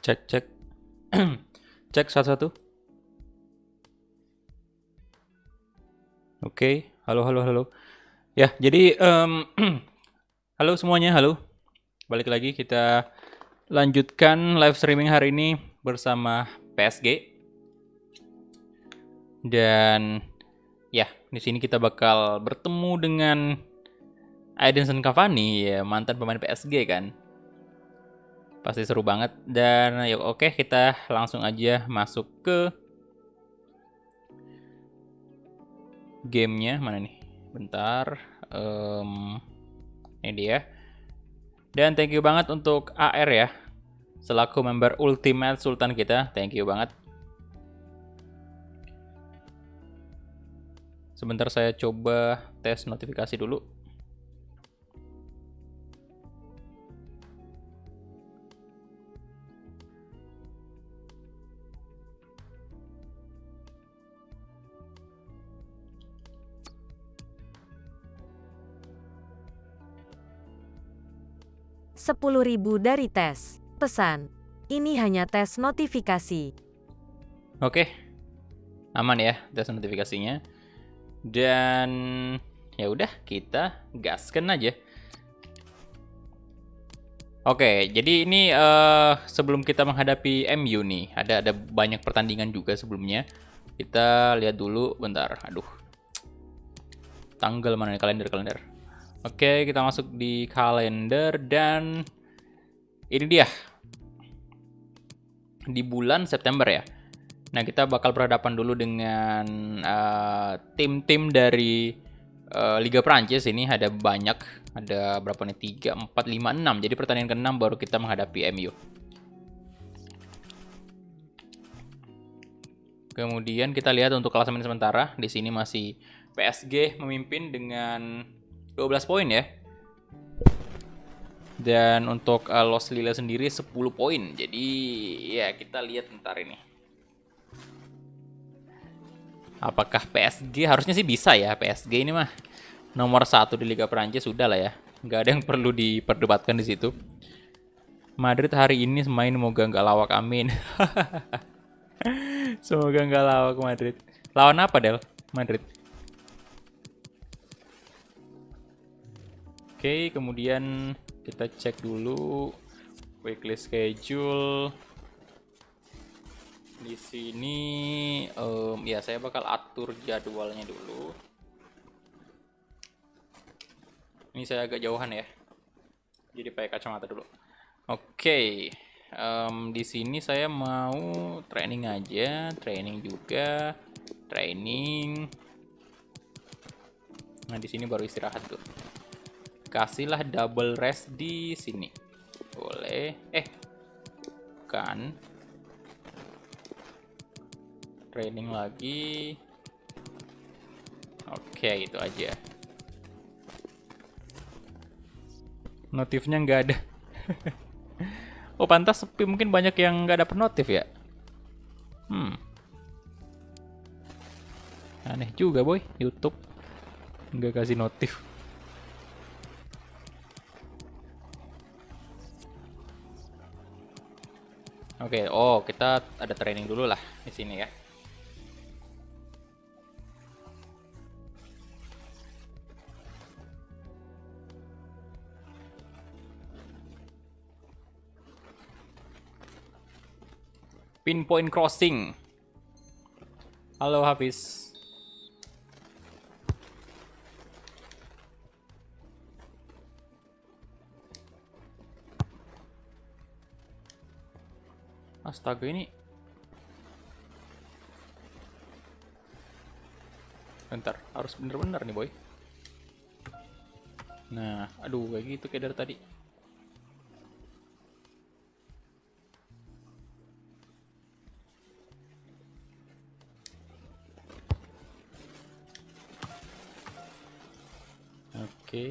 Cek cek. Cek satu-satu. Oke, halo halo halo. Ya, jadi halo semuanya, halo. Balik lagi kita lanjutkan live streaming hari ini bersama PSG. Dan ya, di sini kita bakal bertemu dengan Edinson Cavani, ya mantan pemain PSG kan. Pasti seru banget. Dan yuk oke, kita langsung aja masuk ke gamenya. Mana nih? Bentar. Ini dia. Dan thank you banget untuk AR ya, selaku member Ultimate Sultan kita. Thank you banget. Sebentar saya coba tes notifikasi dulu. Rp10.000 dari tes. Pesan. Ini hanya tes notifikasi. Oke, aman ya tes notifikasinya. Dan ya udah kita gaskan aja. Oke, jadi ini sebelum kita menghadapi MU nih, ada banyak pertandingan juga sebelumnya. Kita lihat dulu, bentar. Aduh, tanggal mana nih, kalender. Oke, kita masuk di kalender dan ini dia di bulan September ya. Nah, kita bakal berhadapan dulu dengan tim-tim dari Liga Prancis. Ini ada banyak, ada berapa nih? 3, 4, 5, 6. Jadi pertandingan ke-6 baru kita menghadapi MU. Kemudian kita lihat untuk klasemen sementara. Di sini masih PSG memimpin dengan 12 poin ya. Dan untuk Los Lille sendiri 10 poin. Jadi ya kita lihat ntar ini. Apakah PSG? Harusnya sih bisa ya. PSG ini mah nomor 1 di Liga Prancis, sudah lah ya. Nggak ada yang perlu diperdebatkan di situ. Madrid hari ini main, semoga nggak lawak, amin. Semoga nggak lawak Madrid. Lawan apa Del? Madrid. Oke, kemudian kita cek dulu weekly schedule. Di sini ya saya bakal atur jadwalnya dulu. Ini saya agak jauhan ya, jadi pakai kacamata dulu. Oke, di sini saya mau training aja, training juga, training. Nah di sini baru istirahat tuh. Kasihlah double rest di sini, boleh? Kan? Training lagi. Oke, itu aja. Notifnya nggak ada. Oh, pantas sepi, mungkin banyak yang nggak dapet notif ya. Aneh juga boy, YouTube nggak kasih notif. Oke, oh kita ada training dulu lah di sini ya. Pinpoint crossing. Halo Hafiz. Astaga, ini. Bentar, harus bener-bener nih boy. Nah, aduh kayak gitu kayak dari tadi. Oke.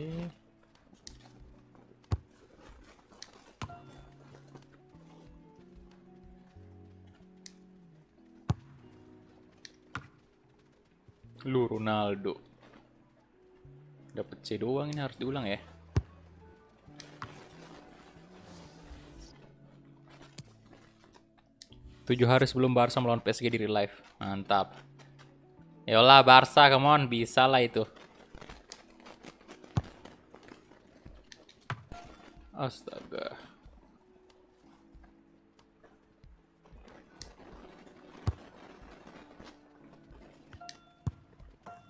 Lu Ronaldo. Dapat C doang, ini harus diulang ya. 7 hari sebelum Barca melawan PSG di real life. Mantap. Yolah Barca, come on, bisa lah itu. Astaga.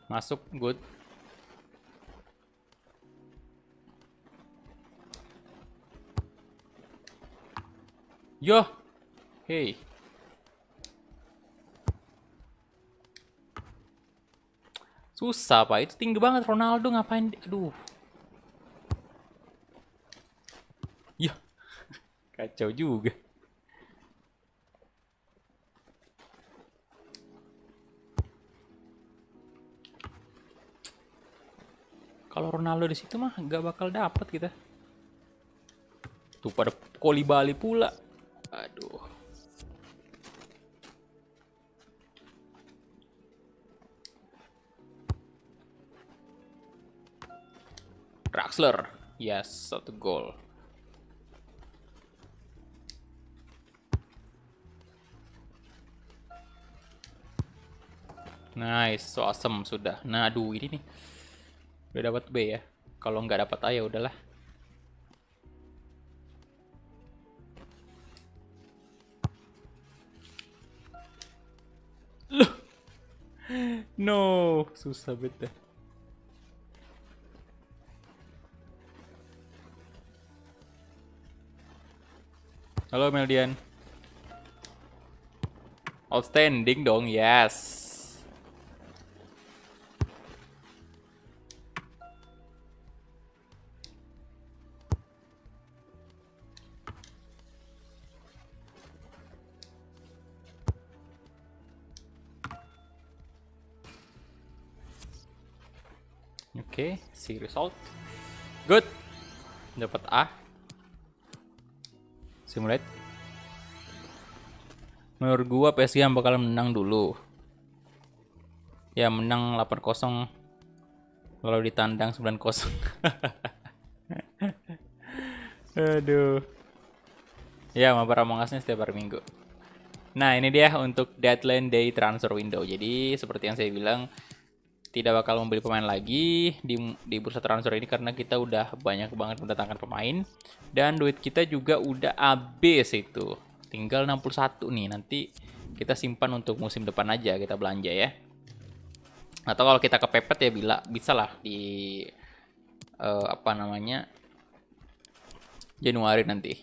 Masuk, good. Yo, hey. Susah pak, itu tinggi banget Ronaldo ngapain? Aduh. Ya, kacau juga. Kalau Ronaldo di situ mah nggak bakal dapet kita. Tuh pada koli Bali pula. Aduh. Draxler. Yes, 1 gol. Nice, so awesome sudah. Nah, aduh ini nih. Udah dapat B ya. Kalau nggak dapat A ya udahlah. Loh. No, susah banget. Halo Meldian. Outstanding dong, yes. Oke, see result. Good. Dapat A. Simulate. Menurut gua PSG yang bakal menang dulu. Ya, menang 8-0. Lalu ditandang 9-0. Aduh. Ya, mabar Among Us-nya setiap hari Minggu. Nah, ini dia untuk deadline day transfer window. Jadi, seperti yang saya bilang, tidak bakal membeli pemain lagi di bursa transfer ini karena kita udah banyak banget mendatangkan pemain dan duit kita juga udah habis itu. Tinggal 61 nih. Nanti kita simpan untuk musim depan aja kita belanja ya. Atau kalau kita kepepet ya bisa lah di apa namanya Januari nanti.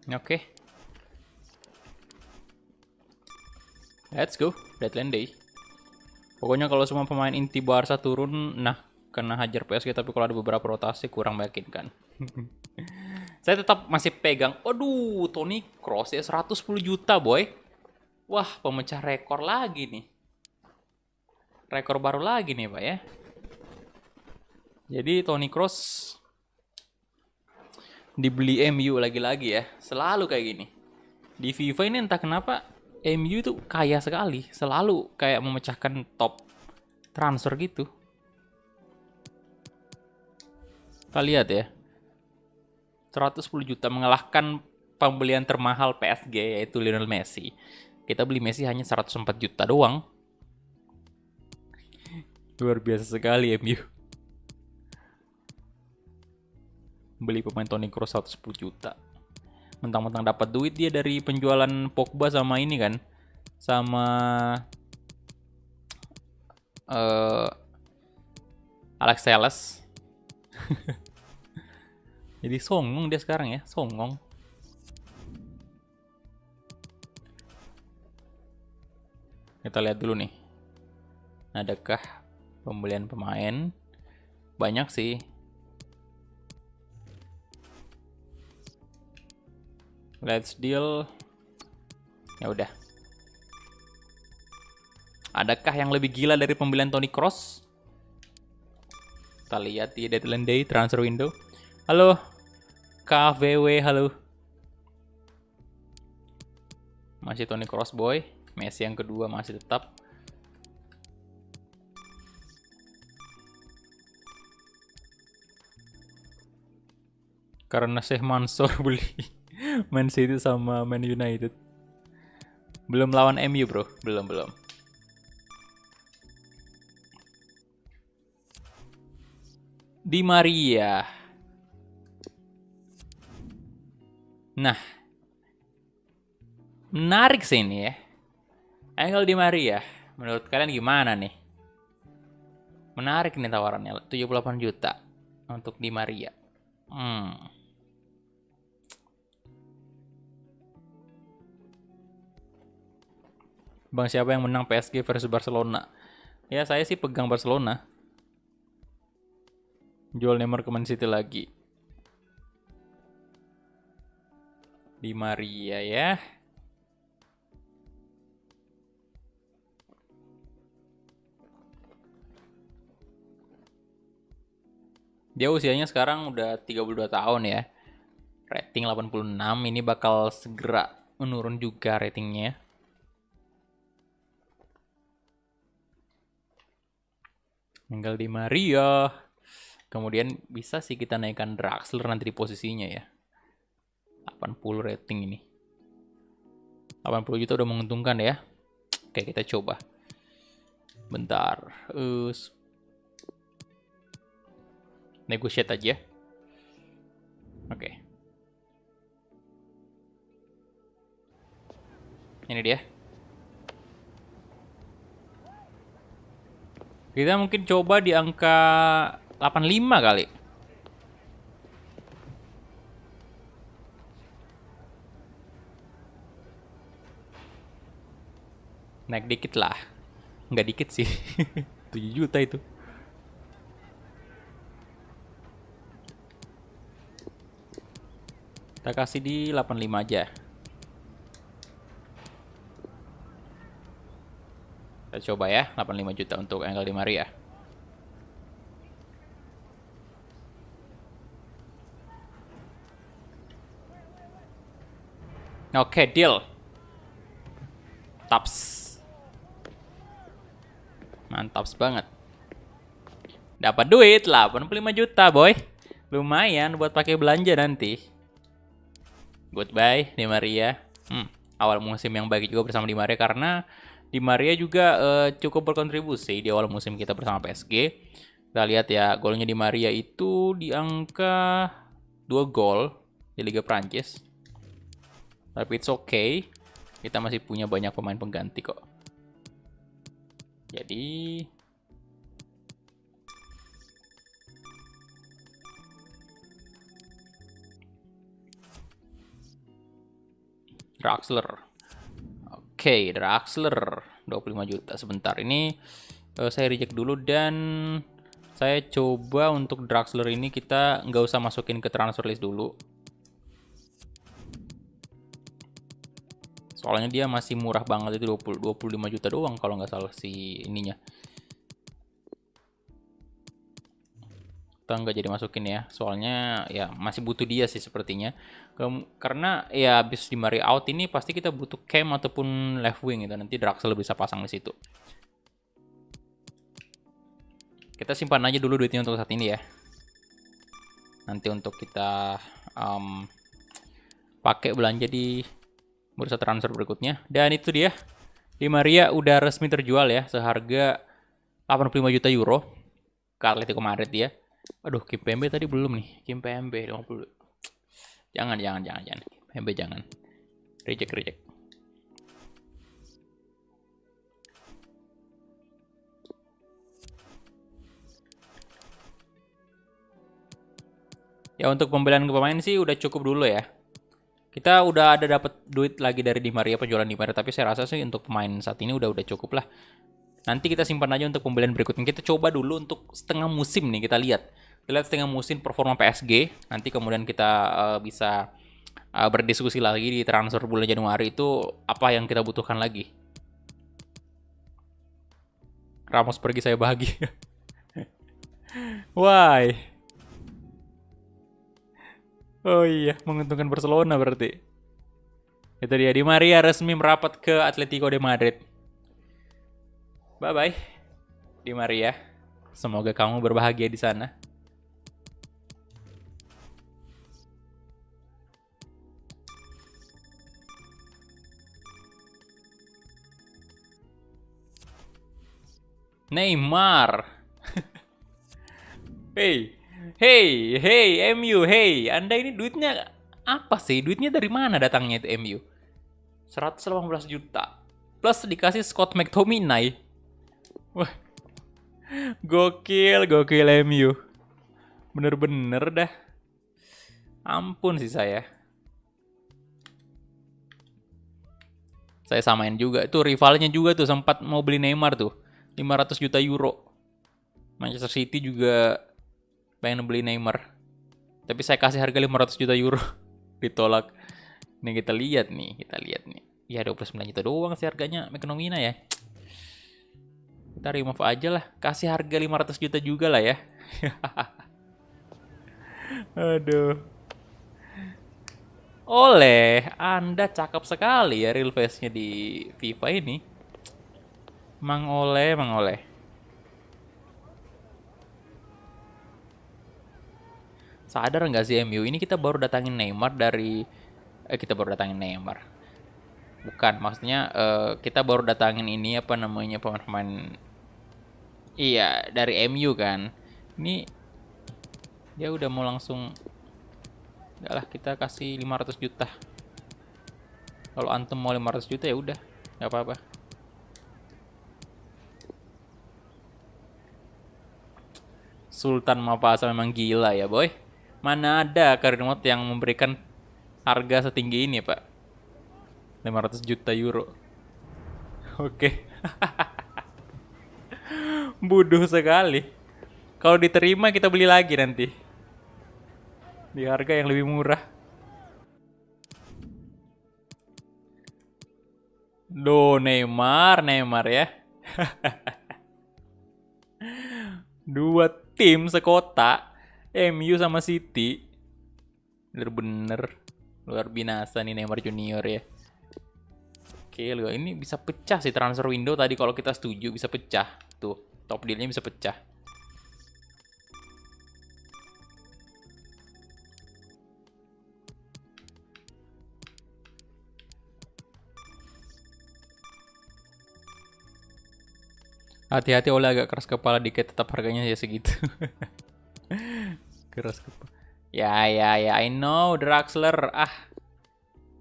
Oke. Let's go, deadline day. Pokoknya kalau semua pemain inti Barca turun, nah kena hajar PSG, tapi kalau ada beberapa rotasi kurang meyakinkan. Saya tetap masih pegang, aduh Toni Kroos ya 110 juta boy. Wah pemecah rekor lagi nih. Rekor baru lagi nih pak ya. Jadi Toni Kroos dibeli MU lagi-lagi ya. Selalu kayak gini. Di FIFA ini entah kenapa MU itu kaya sekali, selalu kayak memecahkan top transfer gitu. Kita lihat ya, 110 juta mengalahkan pembelian termahal PSG yaitu Lionel Messi. Kita beli Messi hanya 104 juta doang. Luar biasa sekali MU. Beli pemain Toni Kroos 110 juta. Mentang-mentang dapat duit dia dari penjualan Pogba sama ini kan, sama Alex Telles. Jadi songong dia sekarang ya, songong. Kita lihat dulu nih, adakah pembelian pemain? Banyak sih. Let's deal. Ya udah. Adakah yang lebih gila dari pembelian Toni Kroos? Kita lihat di deadline day transfer window. Halo, KVW, halo. Masih Toni Kroos boy. Messi yang kedua masih tetap. Karena Sheikh Mansour beli Man City sama Man United. Belum lawan MU bro, belum. Di Maria. Nah, menarik sih ini ya. Angel Di Maria. Menurut kalian gimana nih? Menarik nih tawarannya, 78 juta untuk Di Maria. Bang, siapa yang menang PSG versus Barcelona? Ya, saya sih pegang Barcelona. Jual Neymar ke Man City lagi. Di Maria ya. Dia usianya sekarang udah 32 tahun ya. Rating 86, ini bakal segera menurun juga ratingnya. Tinggal Di Maria. Kemudian bisa sih kita naikkan Draxler nanti di posisinya ya. 80 rating ini. 80 juta udah menguntungkan ya. Oke, kita coba. Bentar. Negotiate aja. Oke. Ini dia. Kita mungkin coba di angka 85 kali. Naik dikit lah. Nggak dikit sih. 7 juta itu. Kita kasih di 85 aja. Kita coba ya, 85 juta untuk Angel Di Maria. Oke, deal. Taps. Mantap banget. Dapat duit 85 juta, boy. Lumayan buat pakai belanja nanti. Goodbye Di Maria. Awal musim yang baik juga bersama Di Maria karena Di Maria juga cukup berkontribusi di awal musim kita bersama PSG. Kita lihat ya, golnya Di Maria itu di angka 2 gol di Liga Prancis. Tapi it's okay. Kita masih punya banyak pemain pengganti kok. Jadi Draxler. Oke, Draxler 25 juta. Sebentar, ini saya reject dulu dan saya coba untuk Draxler ini kita nggak usah masukin ke transfer list dulu. Soalnya dia masih murah banget, itu 25 juta doang kalau nggak salah si ininya. Kita nggak jadi masukin ya, soalnya ya masih butuh dia sih sepertinya. Karena ya habis Di Maria out ini pasti kita butuh cam ataupun left wing gitu. Nanti Draxler bisa pasang di situ. Kita simpan aja dulu duitnya untuk saat ini ya. Nanti untuk kita pakai belanja di bursa transfer berikutnya. Dan itu dia, Di Maria udah resmi terjual ya, seharga 85 juta euro ke Atletico Madrid ya. Aduh, Kimpembe tadi belum nih. Kimpembe 50. Jangan. Kimpembe jangan. Reject. Ya untuk pembelian pemain sih udah cukup dulu ya. Kita udah ada dapat duit lagi dari Di Maria, penjualan Di Maria, tapi saya rasa sih untuk pemain saat ini udah cukup lah. Nanti kita simpan aja untuk pembelian berikutnya. Kita coba dulu untuk setengah musim nih, kita lihat. Kita lihat setengah musim performa PSG. Nanti kemudian kita bisa berdiskusi lagi di transfer bulan Januari itu apa yang kita butuhkan lagi. Ramos pergi saya bahagia. Why? Oh iya, menguntungkan Barcelona berarti. Itu dia, Di Maria resmi merapat ke Atletico de Madrid. Bye-bye, Di Maria. Semoga kamu berbahagia di sana. Neymar. Hey, hey, MU, hey. Anda ini duitnya apa sih? Duitnya dari mana datangnya itu MU? 118 juta. Plus dikasih Scott McTominay. Wah, gokil MU. Bener-bener dah. Ampun sih saya. Saya samain juga. Tuh rivalnya juga tuh sempat mau beli Neymar tuh. 500 juta euro. Manchester City juga pengen beli Neymar. Tapi saya kasih harga 500 juta euro. Ditolak. Nih kita lihat nih. Ya 29 juta doang sih harganya McTominay ya. Kita remove aja lah. Kasih harga 500 juta juga lah ya. Aduh. Oleh, Anda cakep sekali ya real face-nya di FIFA ini. Mang Oleh. Sadar nggak sih MU ini kita baru datangin Neymar dari Bukan, maksudnya kita baru datangin ini apa namanya pemain-pemain. Iya, dari MU kan. Ini dia udah mau langsung. Enggak lah, kita kasih 500 juta. Kalau antum mau 500 juta ya udah, nggak apa-apa. Sultan Mapasa memang gila ya, boy. Mana ada karir mode yang memberikan harga setinggi ini, Pak? 500 juta euro. Oke. Bodoh sekali. Kalau diterima kita beli lagi nanti. Di harga yang lebih murah. Neymar ya. Dua tim sekota, MU sama City. Bener-bener luar binasa nih Neymar Junior ya. Oke, ini bisa pecah sih transfer window tadi kalau kita setuju bisa pecah. Tuh, top dealnya bisa pecah. Hati-hati oleh agak keras kepala dikit tetap harganya ya segitu. Keras kepala. Ya, I know Draxler.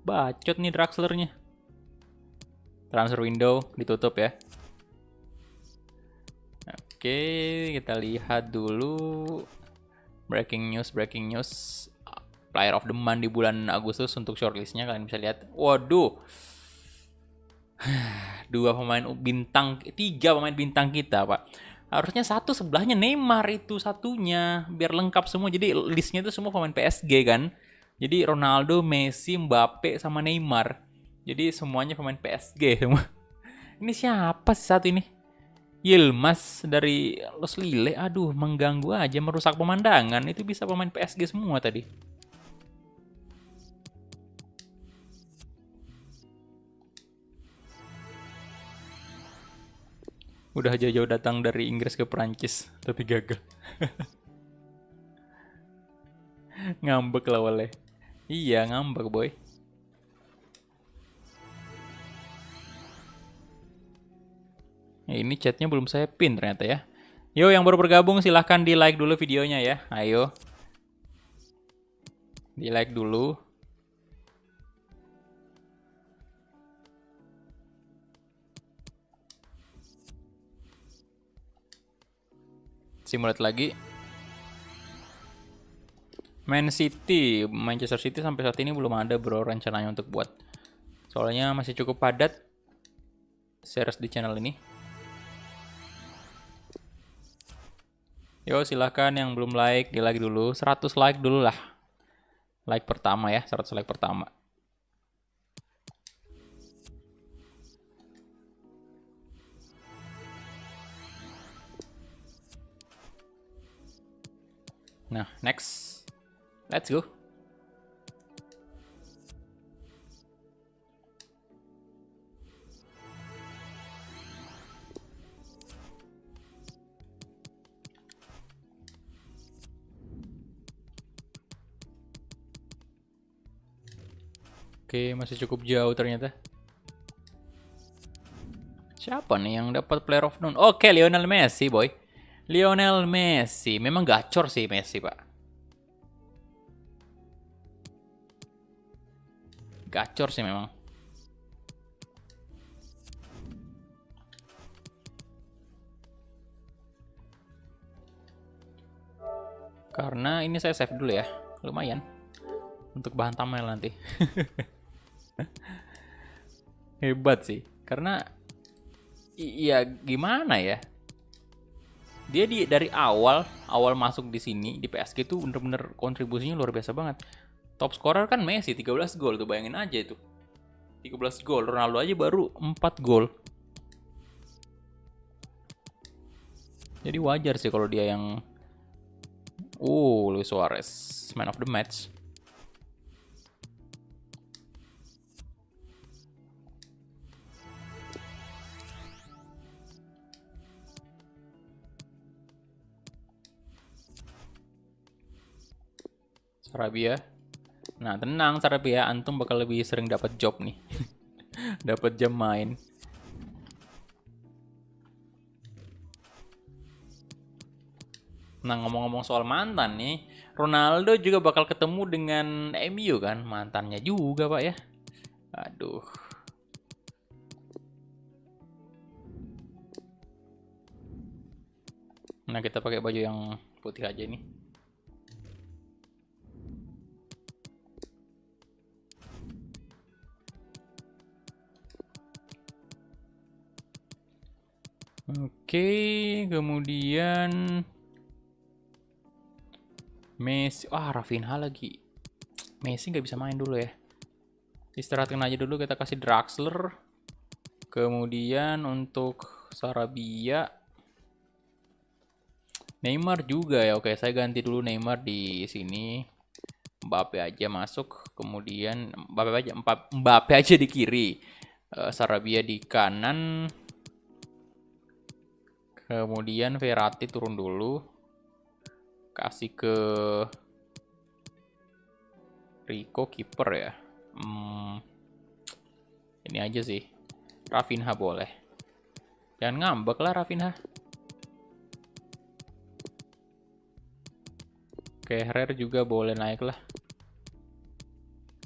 Bacot nih Draxlernya. Transfer window ditutup ya. Oke, kita lihat dulu. Breaking news. Player of the month di bulan Agustus untuk shortlistnya kalian bisa lihat. Waduh. 3 pemain bintang kita, Pak. Harusnya satu sebelahnya Neymar itu satunya biar lengkap semua. Jadi listnya itu semua pemain PSG kan. Jadi Ronaldo, Messi, Mbappe sama Neymar. Jadi semuanya pemain PSG semua. Ini siapa sih satu ini? Yilmaz dari Los Lille. Aduh, mengganggu aja, merusak pemandangan. Itu bisa pemain PSG semua tadi. Udah jauh-jauh datang dari Inggris ke Perancis, tapi gagal. Ngambek lah oleh. Iya, ngambek boy. Ini chatnya belum saya pin ternyata ya. Yo, yang baru bergabung silahkan di like dulu videonya ya. Ayo. Di like dulu. Simulate lagi. Manchester City sampai saat ini belum ada bro rencananya untuk buat. Soalnya masih cukup padat series di channel ini. Yo silahkan yang belum like, di like dulu. 100 like dulu lah. Like pertama ya, 100 like pertama. Nah, next. Let's go. Oke, masih cukup jauh ternyata. Siapa nih yang dapat Player of Noon? Oke, Lionel Messi, boy. Lionel Messi. Memang gacor sih Messi, Pak. Gacor sih memang. Karena ini saya save dulu ya. Lumayan. Untuk bahan thumbnail nanti. Hebat sih. Karena iya gimana ya? Dia dari awal masuk di sini di PSG itu bener-bener kontribusinya luar biasa banget. Top scorer kan Messi 13 gol tuh, bayangin aja itu. 13 gol, Ronaldo aja baru 4 gol. Jadi wajar sih kalau dia yang Luis Suarez, man of the match. Sarabia. Nah, tenang Sarabia, antum bakal lebih sering dapat job nih. Dapat jam main. Nah, ngomong-ngomong soal mantan nih, Ronaldo juga bakal ketemu dengan MU kan, mantannya juga, Pak ya. Aduh. Nah, kita pakai baju yang putih aja nih. Oke, kemudian Messi, Rafinha lagi. Messi nggak bisa main dulu ya. Istirahatin aja dulu, kita kasih Draxler. Kemudian untuk Sarabia, Neymar juga ya. Oke, saya ganti dulu Neymar di sini. Mbappe aja masuk. Kemudian Mbappe aja di kiri. Sarabia di kanan. Kemudian Verratti turun dulu. Kasih ke Rico kiper ya. Ini aja sih. Rafinha boleh. Jangan ngambek lah Rafinha. Kehrer juga boleh naik lah.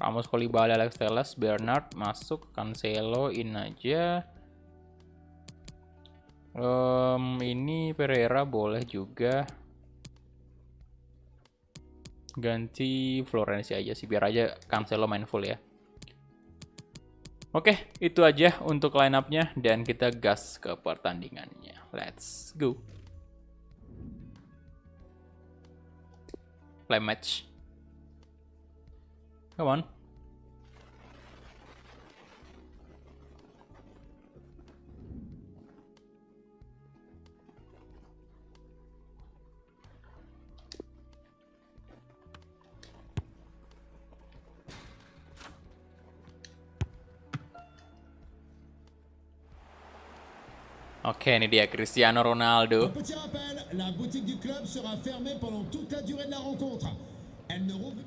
Ramos, Koulibaly, Alex Telles, Bernard masuk. Cancelo in aja. Ini Pereira boleh juga. Ganti Florenzi aja sih, biar aja Cancelo main full ya. Oke, itu aja untuk line up-nya dan kita gas ke pertandingannya. Let's go. Play match. Come on. Oke, ini dia Cristiano Ronaldo. Un petit rappel, la boutique du club sera fermée pendant toute la durée de la rencontre. Elle ne rouvre...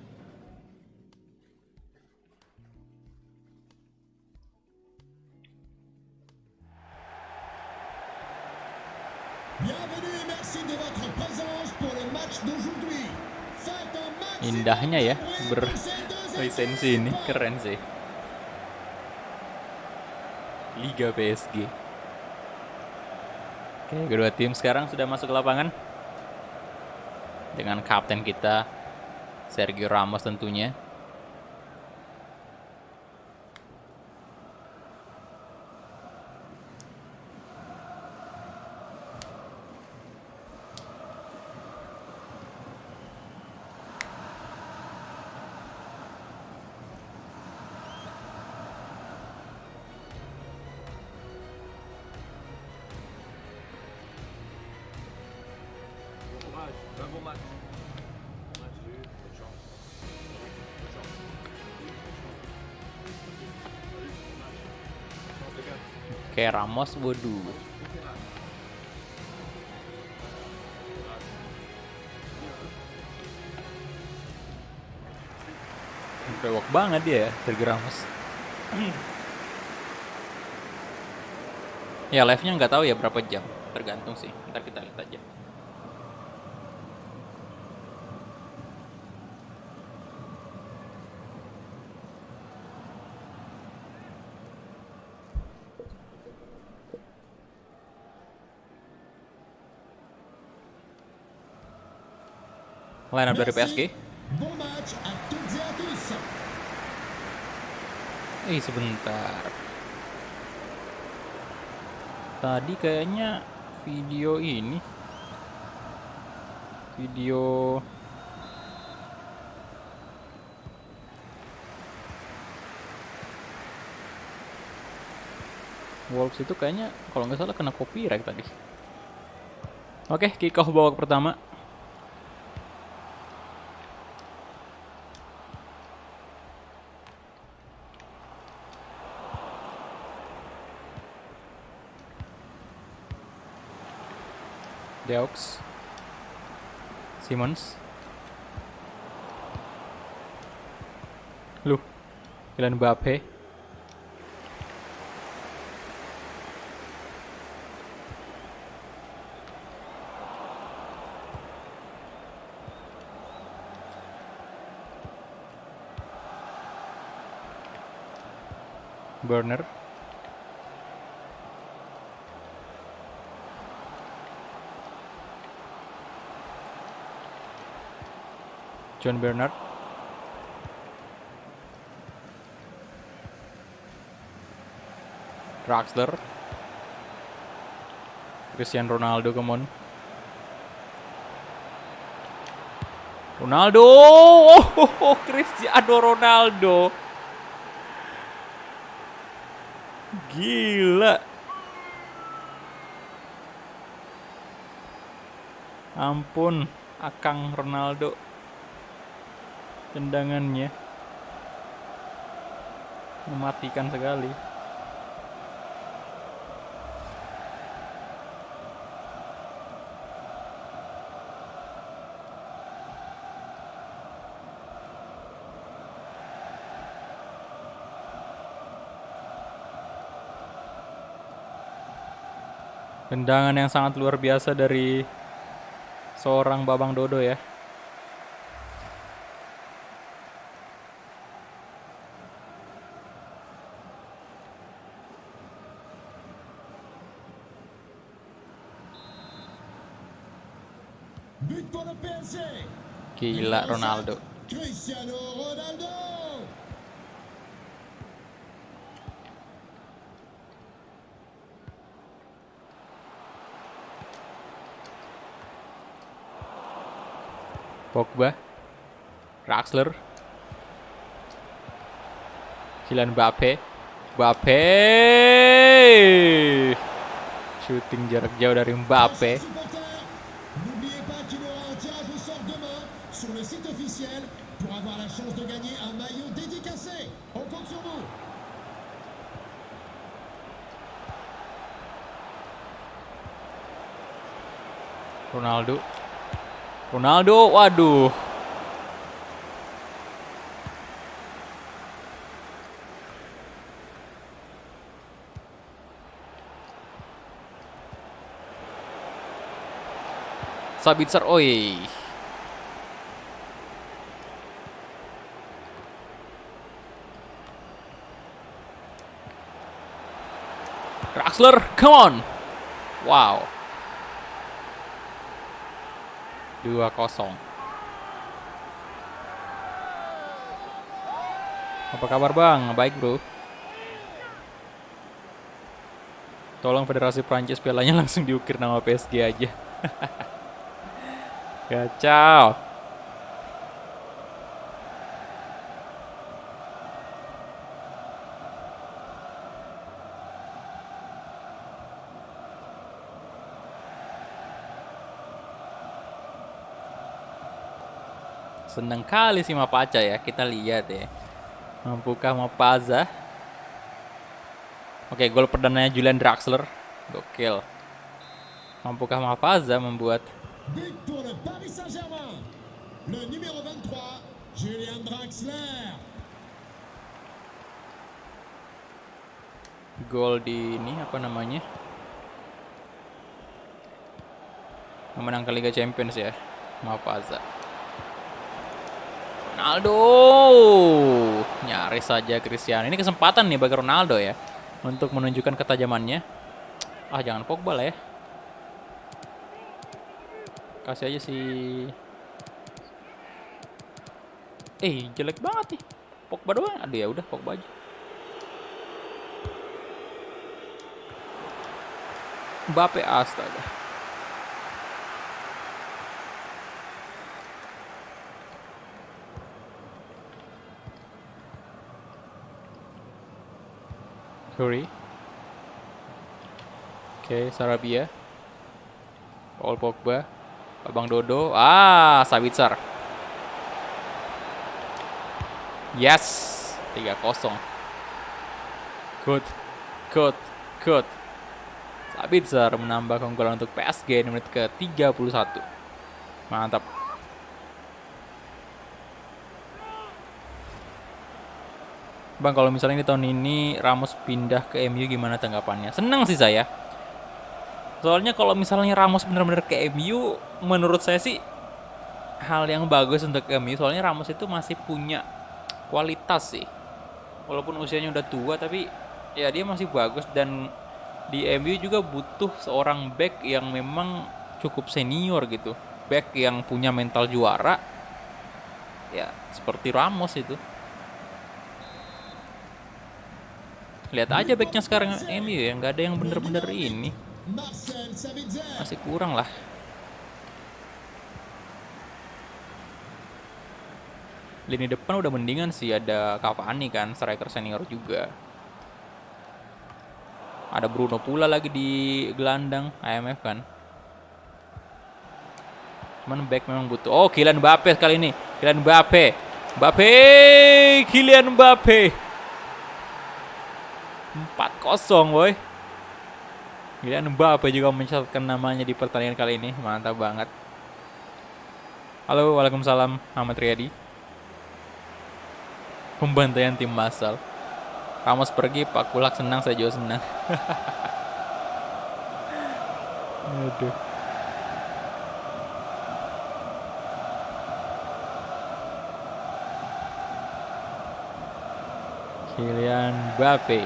Bienvenue et merci de votre présence pour le match d'aujourd'hui. Faites un match. Indahnya ya, berlisensi ini, keren sih. Liga PSG. Oke, kedua tim sekarang sudah masuk ke lapangan. Dengan kapten kita, Sergio Ramos tentunya. Kayak Ramos, waduh. Bewok banget dia ya, Sergio Ramos. Ya live-nya nggak tahu ya berapa jam, tergantung sih. Ntar kita lihat aja. Line up dari PSG. Bon match à toutes et à tous. Sebentar. Tadi kayaknya video ini. Video Wolves itu kayaknya kalau nggak salah kena copyright tadi. Oke, kick off babak pertama. Deux, Simmons, Kylian Mbappe, Burner, John Bernard, Draxler, Cristiano Ronaldo, come on. Ronaldo, Cristiano Ronaldo, gila, ampun, Akang Ronaldo. Tendangannya mematikan sekali. Tendangan yang sangat luar biasa dari seorang Babang Dodo ya. But pour le PSG. Gila Ronaldo. Cristiano Ronaldo. Pogba, Draxler, Kylian Mbappe, shooting jarak jauh dari Mbappe. N'oubliez pas qu'il y aura un tirage au sort demain sur le site officiel pour avoir la chance de gagner un maillot dédicacé. On compte sur vous. Ronaldo, waduh. Sabitzer, oi. Draxler, come on. Wow. 2-0. Apa kabar bang? Baik bro. Tolong Federasi Prancis pialanya langsung diukir nama PSG aja. Kacau. Seneng kali sih Mapaca ya, kita lihat ya. Mampukah Mapaza? Oke, gol perdananya Julian Draxler. Gokil. Mampukah Mapaza membuat But pour le Paris Saint-Germain. Le numéro 23, Julian Draxler. gol di ini apa namanya? memenangkan Liga Champions ya. Maaf Aza. Ronaldo. Nyaris saja Cristiano. Ini kesempatan nih bagi Ronaldo ya untuk menunjukkan ketajamannya. Ah, jangan Pogba lah ya. Kasih aja si jelek banget nih. Pogba doang. Aduh ya udah Pogba aja. Mbappe astaga. Sorry. Oke, Sarabia. Paul Pogba. Abang Dodo. Sabitzer. Yes. 3-0. Good. Sabitzer menambah keunggulan untuk PSG di menit ke-31. Mantap. Bang, kalau misalnya di tahun ini Ramos pindah ke MU gimana tanggapannya? Senang sih saya. Soalnya kalau misalnya Ramos benar-benar ke MU, menurut saya sih hal yang bagus untuk MU. Soalnya Ramos itu masih punya kualitas sih. Walaupun usianya udah tua, tapi ya dia masih bagus. Dan di MU juga butuh seorang back yang memang cukup senior gitu. Back yang punya mental juara. Ya, seperti Ramos itu. Lihat aja backnya sekarang MU ya, nggak ada yang bener-bener ini. Masih kurang lah. Lini depan udah mendingan sih, ada Cavani kan, striker senior juga. Ada Bruno pula lagi di gelandang IMF kan. Cuman back memang butuh. Oh, Kylian Mbappe kali ini. Kylian Mbappe. Kylian Mbappe. 4-0 boy. Kylian Mbappe juga mencatatkan namanya di pertandingan kali ini. Mantap banget. Halo, waalaikumsalam Ahmad Riyadi. Pembantaian tim massal. Ramos pergi, Pak Kulak senang, saya juga senang. Aduh. Kylian Mbappe.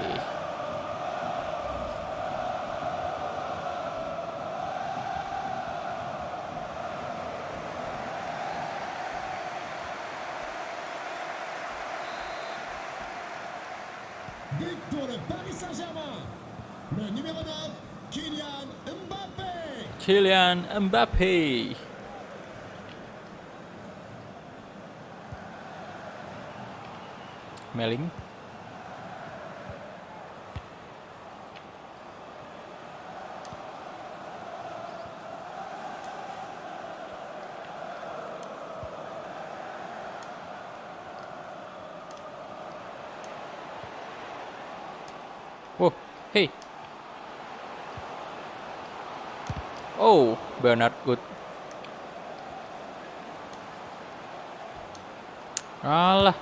But pour le Paris Saint-Germain. Le numéro 9, Kylian Mbappé. Kylian Mbappe. Meling. Oh, hey. Oh, Bernard good. Alah.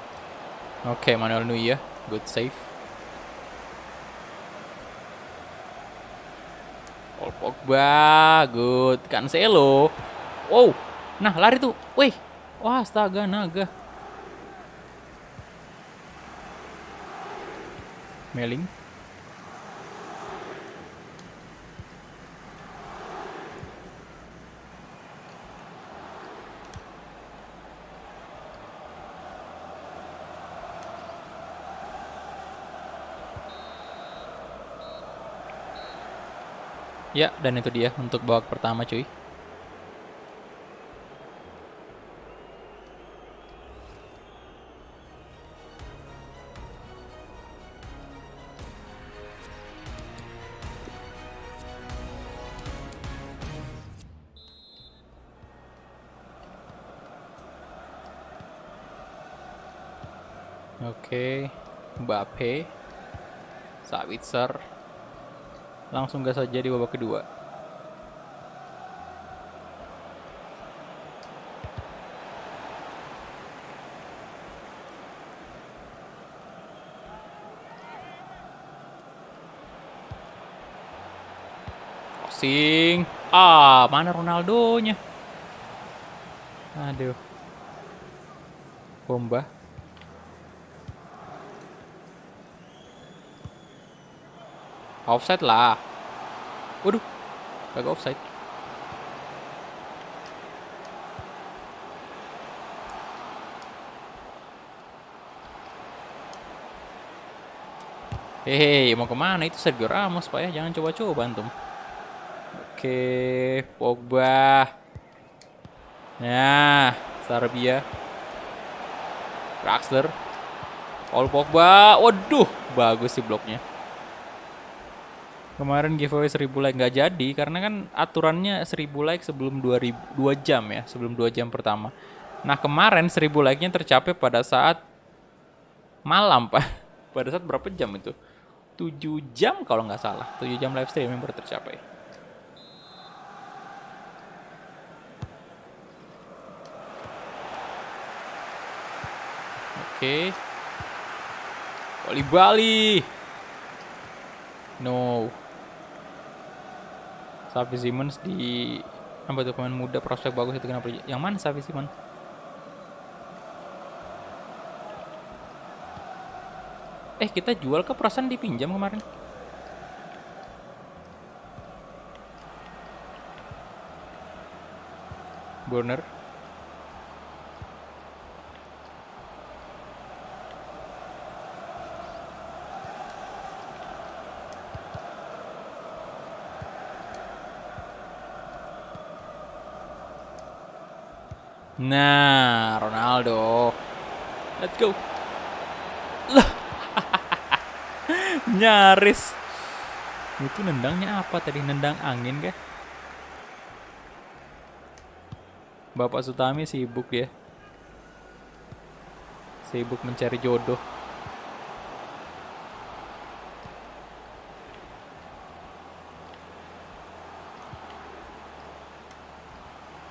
Oke, Manuel Neuer, good save. Paul Pogba, good. Cancelo. Wow. Nah, lari tuh. Wih. Wah, astaga, naga. Meling. Ya, dan itu dia untuk babak pertama cuy. Oke, Mbappe, Sabitzer, langsung gas saja di babak kedua. Crossing, Ah, mana Ronaldonya? Aduh. Bomba. Offside lah. Waduh. Kagak offside. Hehe, mau kemana itu Sergio Ramos, Pak ya? Jangan coba-coba antum. Oke, Pogba. Nah, Serbia. Draxler. Paul Pogba. Waduh, bagus sih bloknya. Kemarin giveaway 1000 like nggak jadi karena kan aturannya 1000 like sebelum 2 jam ya, sebelum 2 jam pertama. Nah, kemarin 1000 like-nya tercapai pada saat malam, Pak. Pada saat berapa jam itu? 7 jam kalau nggak salah. 7 jam live streaming baru tercapai. Oke. Bali. No. Xavi Simons di apa tuh, pemain muda prospek bagus itu, kenapa? Yang mana Xavi Simons? Kita jual ke perasaan dipinjam kemarin. Burner. Nah, Ronaldo. Let's go. Lah. Nyaris. Itu nendangnya apa tadi? Nendang angin kah? Bapak Sutami sibuk ya. Sibuk mencari jodoh.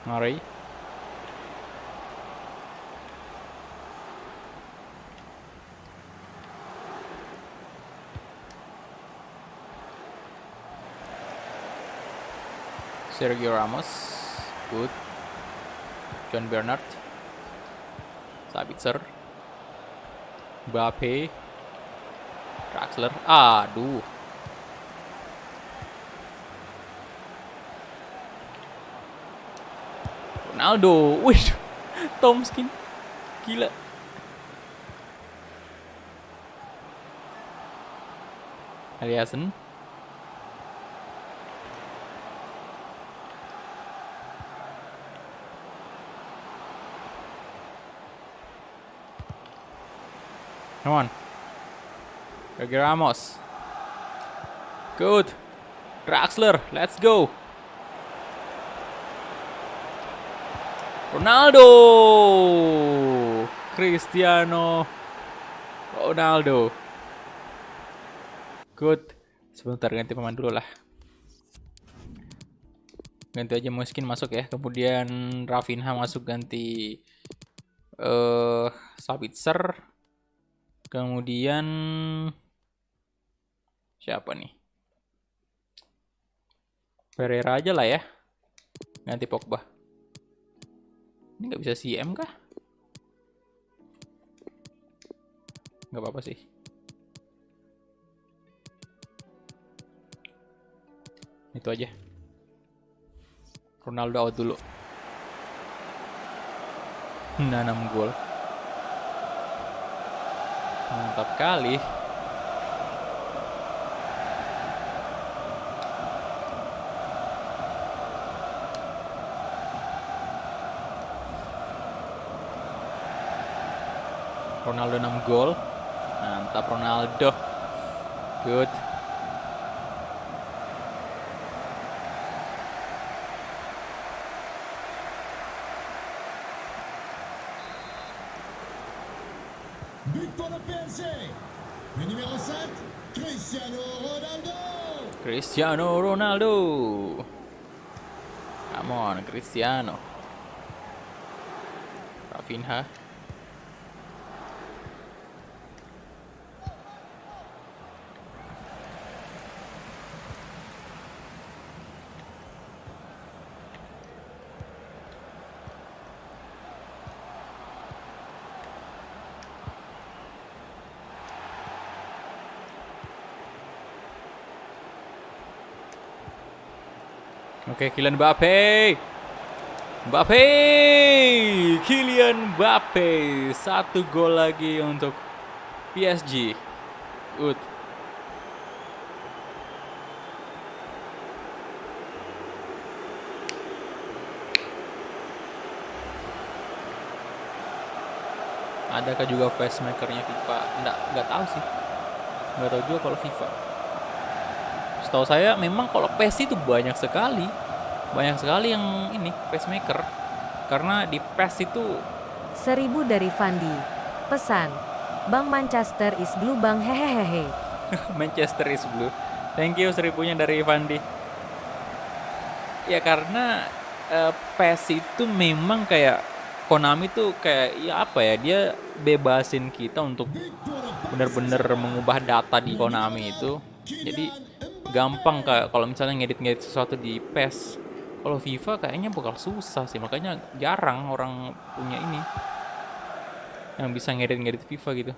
Mari. Sergio Ramos, good. John Bernard, Sabitzer, Mbappe, Draxler, aduh. Ronaldo, wih, Tomskin, gila. Aliasen. Come on. Sergio Ramos. Good. Draxler, let's go. Ronaldo. Cristiano Ronaldo. Good. Sebentar, ganti pemain dulu lah. Ganti aja Muskin masuk ya. Kemudian Rafinha masuk ganti Sabitzer. Kemudian siapa nih? Pereira aja lah ya. Ganti Pogba. Ini nggak bisa CM kah? Nggak apa-apa sih. Itu aja. Ronaldo out dulu. Nah, 6 gol. Mantap kali. Ronaldo 6 gol. Mantap Ronaldo. Good. But pour le PSG. Le numéro 7, Cristiano Ronaldo. Cristiano Ronaldo. Come on, Cristiano. Rafinha. Oke, Kylian Mbappe. Mbappe, Kylian Mbappe, 1 gol lagi untuk PSG. Good. Adakah juga facemakernya FIFA? Nggak tahu sih. Nggak tahu juga kalau FIFA. Setahu saya memang kalau PES itu banyak sekali yang ini pacemaker. Karena di PES itu 1000 dari Fandi. Pesan. Bang Manchester is blue bang hehehehe. Manchester is blue. Thank you 1000-nya dari Fandi. Ya karena PES itu memang kayak Konami tuh kayak ya apa ya, dia bebasin kita untuk benar-benar mengubah data di Konami itu. Jadi gampang kayak kalau misalnya ngedit-ngedit sesuatu di PES. Kalau FIFA kayaknya bakal susah sih, makanya jarang orang punya ini yang bisa ngedit-ngedit FIFA gitu.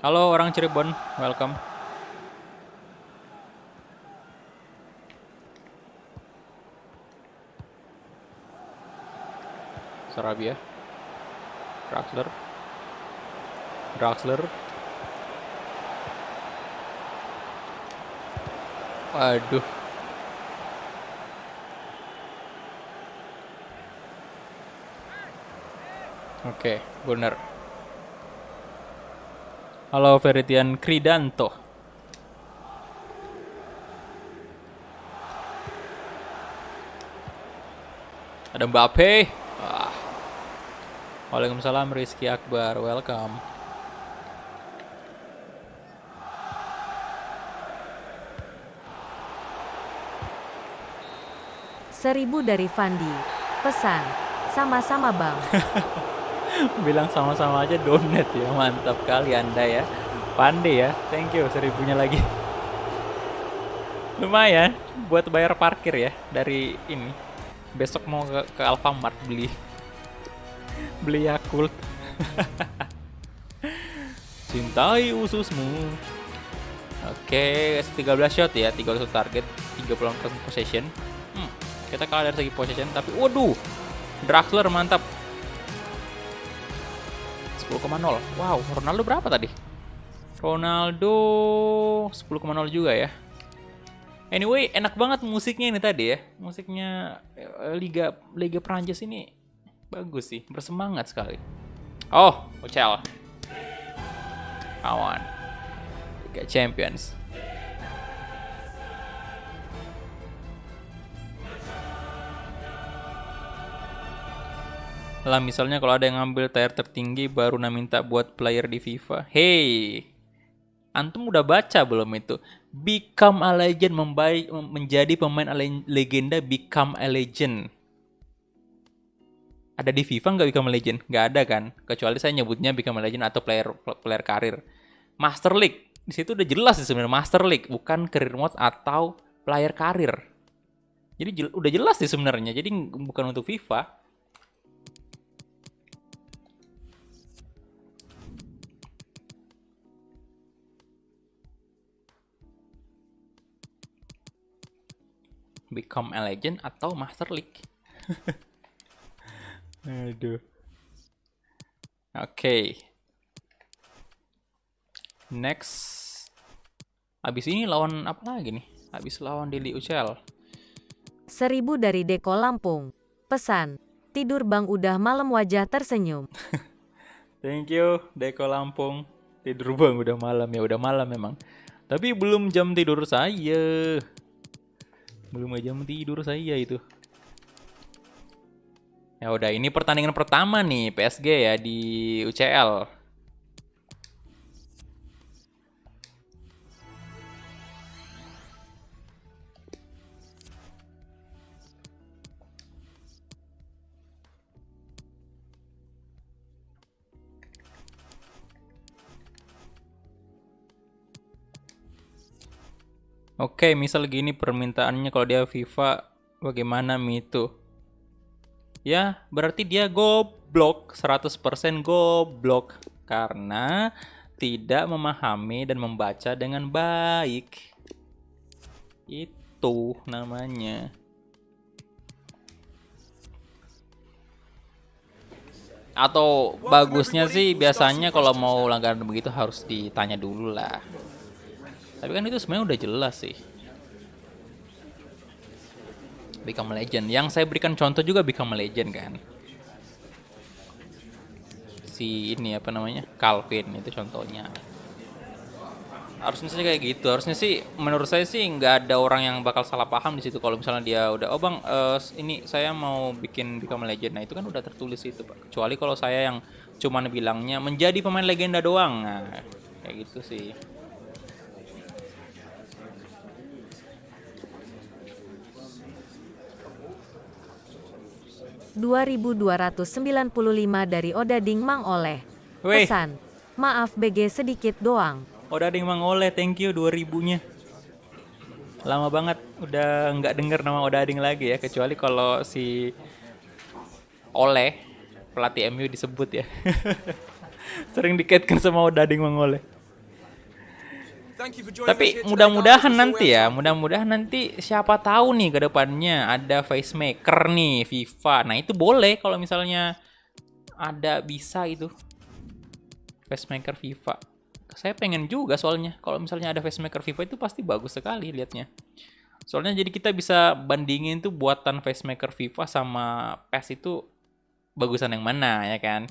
Halo orang Cirebon, welcome. Sarabia, Draxler. Waduh. Oke, bener. Halo Feritian Kridanto. Ada Mbappe. Waalaikumsalam Rizky Akbar, welcome. Seribu dari Fandi. Pesan. Sama-sama bang. Bilang sama-sama aja donat ya, mantap kali Anda ya. Pandai ya, thank you 1000-nya lagi. Lumayan buat bayar parkir ya dari ini. Besok mau ke Alfamart beli Yakult. Cintai ususmu. Oke, 13 shot ya, 300 target, 30% possession. Kita kalah dari segi possession, tapi waduh, Draxler mantap. 10,0. Wow, Ronaldo berapa tadi? Ronaldo 10,0 juga ya. Anyway, enak banget musiknya ini tadi ya. Musiknya Liga Prancis ini bagus sih, bersemangat sekali. Oh, Ocel. Kawan. Liga Champions. Lah misalnya kalau ada yang ngambil tier tertinggi baru minta buat player di FIFA. Hey, antum udah baca belum itu? Become a Legend, menjadi pemain legenda, Become a Legend. Ada di FIFA nggak Become a Legend? Nggak ada kan? Kecuali saya nyebutnya Become a Legend atau player karir. Master League, di situ udah jelas sih sebenarnya Master League, bukan career mode atau player karir. Jadi udah jelas sih sebenarnya. Jadi bukan untuk FIFA. Become a Legend atau Master League. Aduh. Oke. Next. Abis ini lawan apa lagi nih? Abis lawan Deli Ucel. 1000 dari Deko Lampung. Pesan. Tidur bang udah malam wajah tersenyum. Thank you Deko Lampung. Tidur bang udah malam ya, udah malam memang. Tapi belum jam tidur saya. Belum jam tidur saya itu. Ya udah, ini pertandingan pertama nih PSG ya di UCL. Oke, misal gini permintaannya kalau dia FIFA bagaimana Mito? Ya, berarti dia goblok, 100% goblok. Karena tidak memahami dan membaca dengan baik. Itu namanya. Atau bagusnya sih biasanya kalau mau langganan begitu harus ditanya dulu lah. Tapi kan itu sebenarnya udah jelas sih. Become a Legend. Yang saya berikan contoh juga Become a Legend kan. Si ini apa namanya? Calvin itu contohnya. Harusnya sih kayak gitu. Harusnya sih menurut saya sih nggak ada orang yang bakal salah paham di situ kalau misalnya dia udah, oh bang, ini saya mau bikin Become a Legend. Nah itu kan udah tertulis itu Pak. Kecuali kalau saya yang cuman bilangnya menjadi pemain legenda doang. Nah kayak gitu sih. ...2.295 dari Odading Mang Oleh. Weh. Pesan, maaf BG sedikit doang. Udah ada yang Mang Oleh, thank you 2000-nya. Lama banget udah nggak denger nama Odading lagi ya, kecuali kalau si Oleh pelatih MU disebut ya. Sering dikaitkan sama Odading Mang Oleh. Tapi mudah-mudahan nanti siapa tahu nih ke depannya ada facemaker nih FIFA. Nah, itu boleh kalau misalnya ada bisa itu. Facemaker FIFA. Saya pengen juga soalnya kalau misalnya ada facemaker FIFA itu pasti bagus sekali liatnya. Soalnya jadi kita bisa bandingin tuh buatan facemaker FIFA sama PES itu bagusan yang mana ya kan?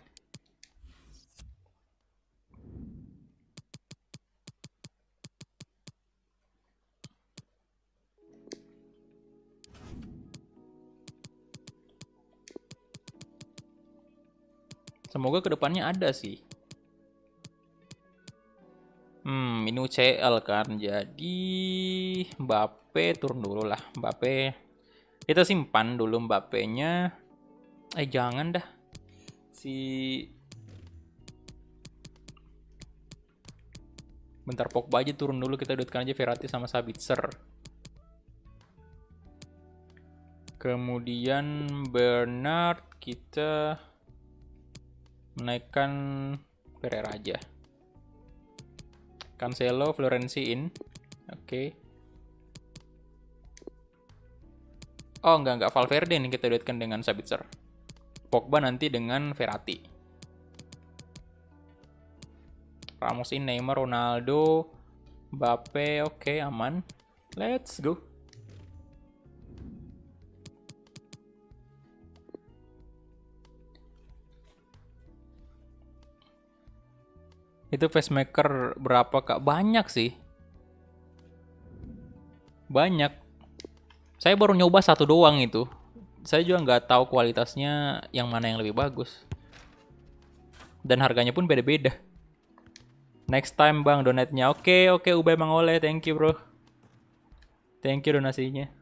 Semoga kedepannya ada sih. Ini UCL kan. Jadi Mbappe turun dulu lah. Mbappe kita simpan dulu Mbappe-nya. Jangan dah. Bentar, Pogba aja turun dulu, kita duitkan aja Verratti sama Sabitzer. Kemudian Bernard kita menaikkan Pereira aja. Cancelo, Florenzi in. Oke. Oh, enggak Valverde nih kita duetkan dengan Sabitzer. Pogba nanti dengan Verratti. Ramos in, Neymar, Ronaldo, Mbappe, oke, aman. Let's go. Itu facemaker berapa kak? Banyak sih. Banyak. Saya baru nyoba satu doang itu. Saya juga nggak tahu kualitasnya yang mana yang lebih bagus. Dan harganya pun beda-beda. Next time bang donate-nya. Oke, Ubay Mang Oleh. Thank you bro. Thank you donasinya.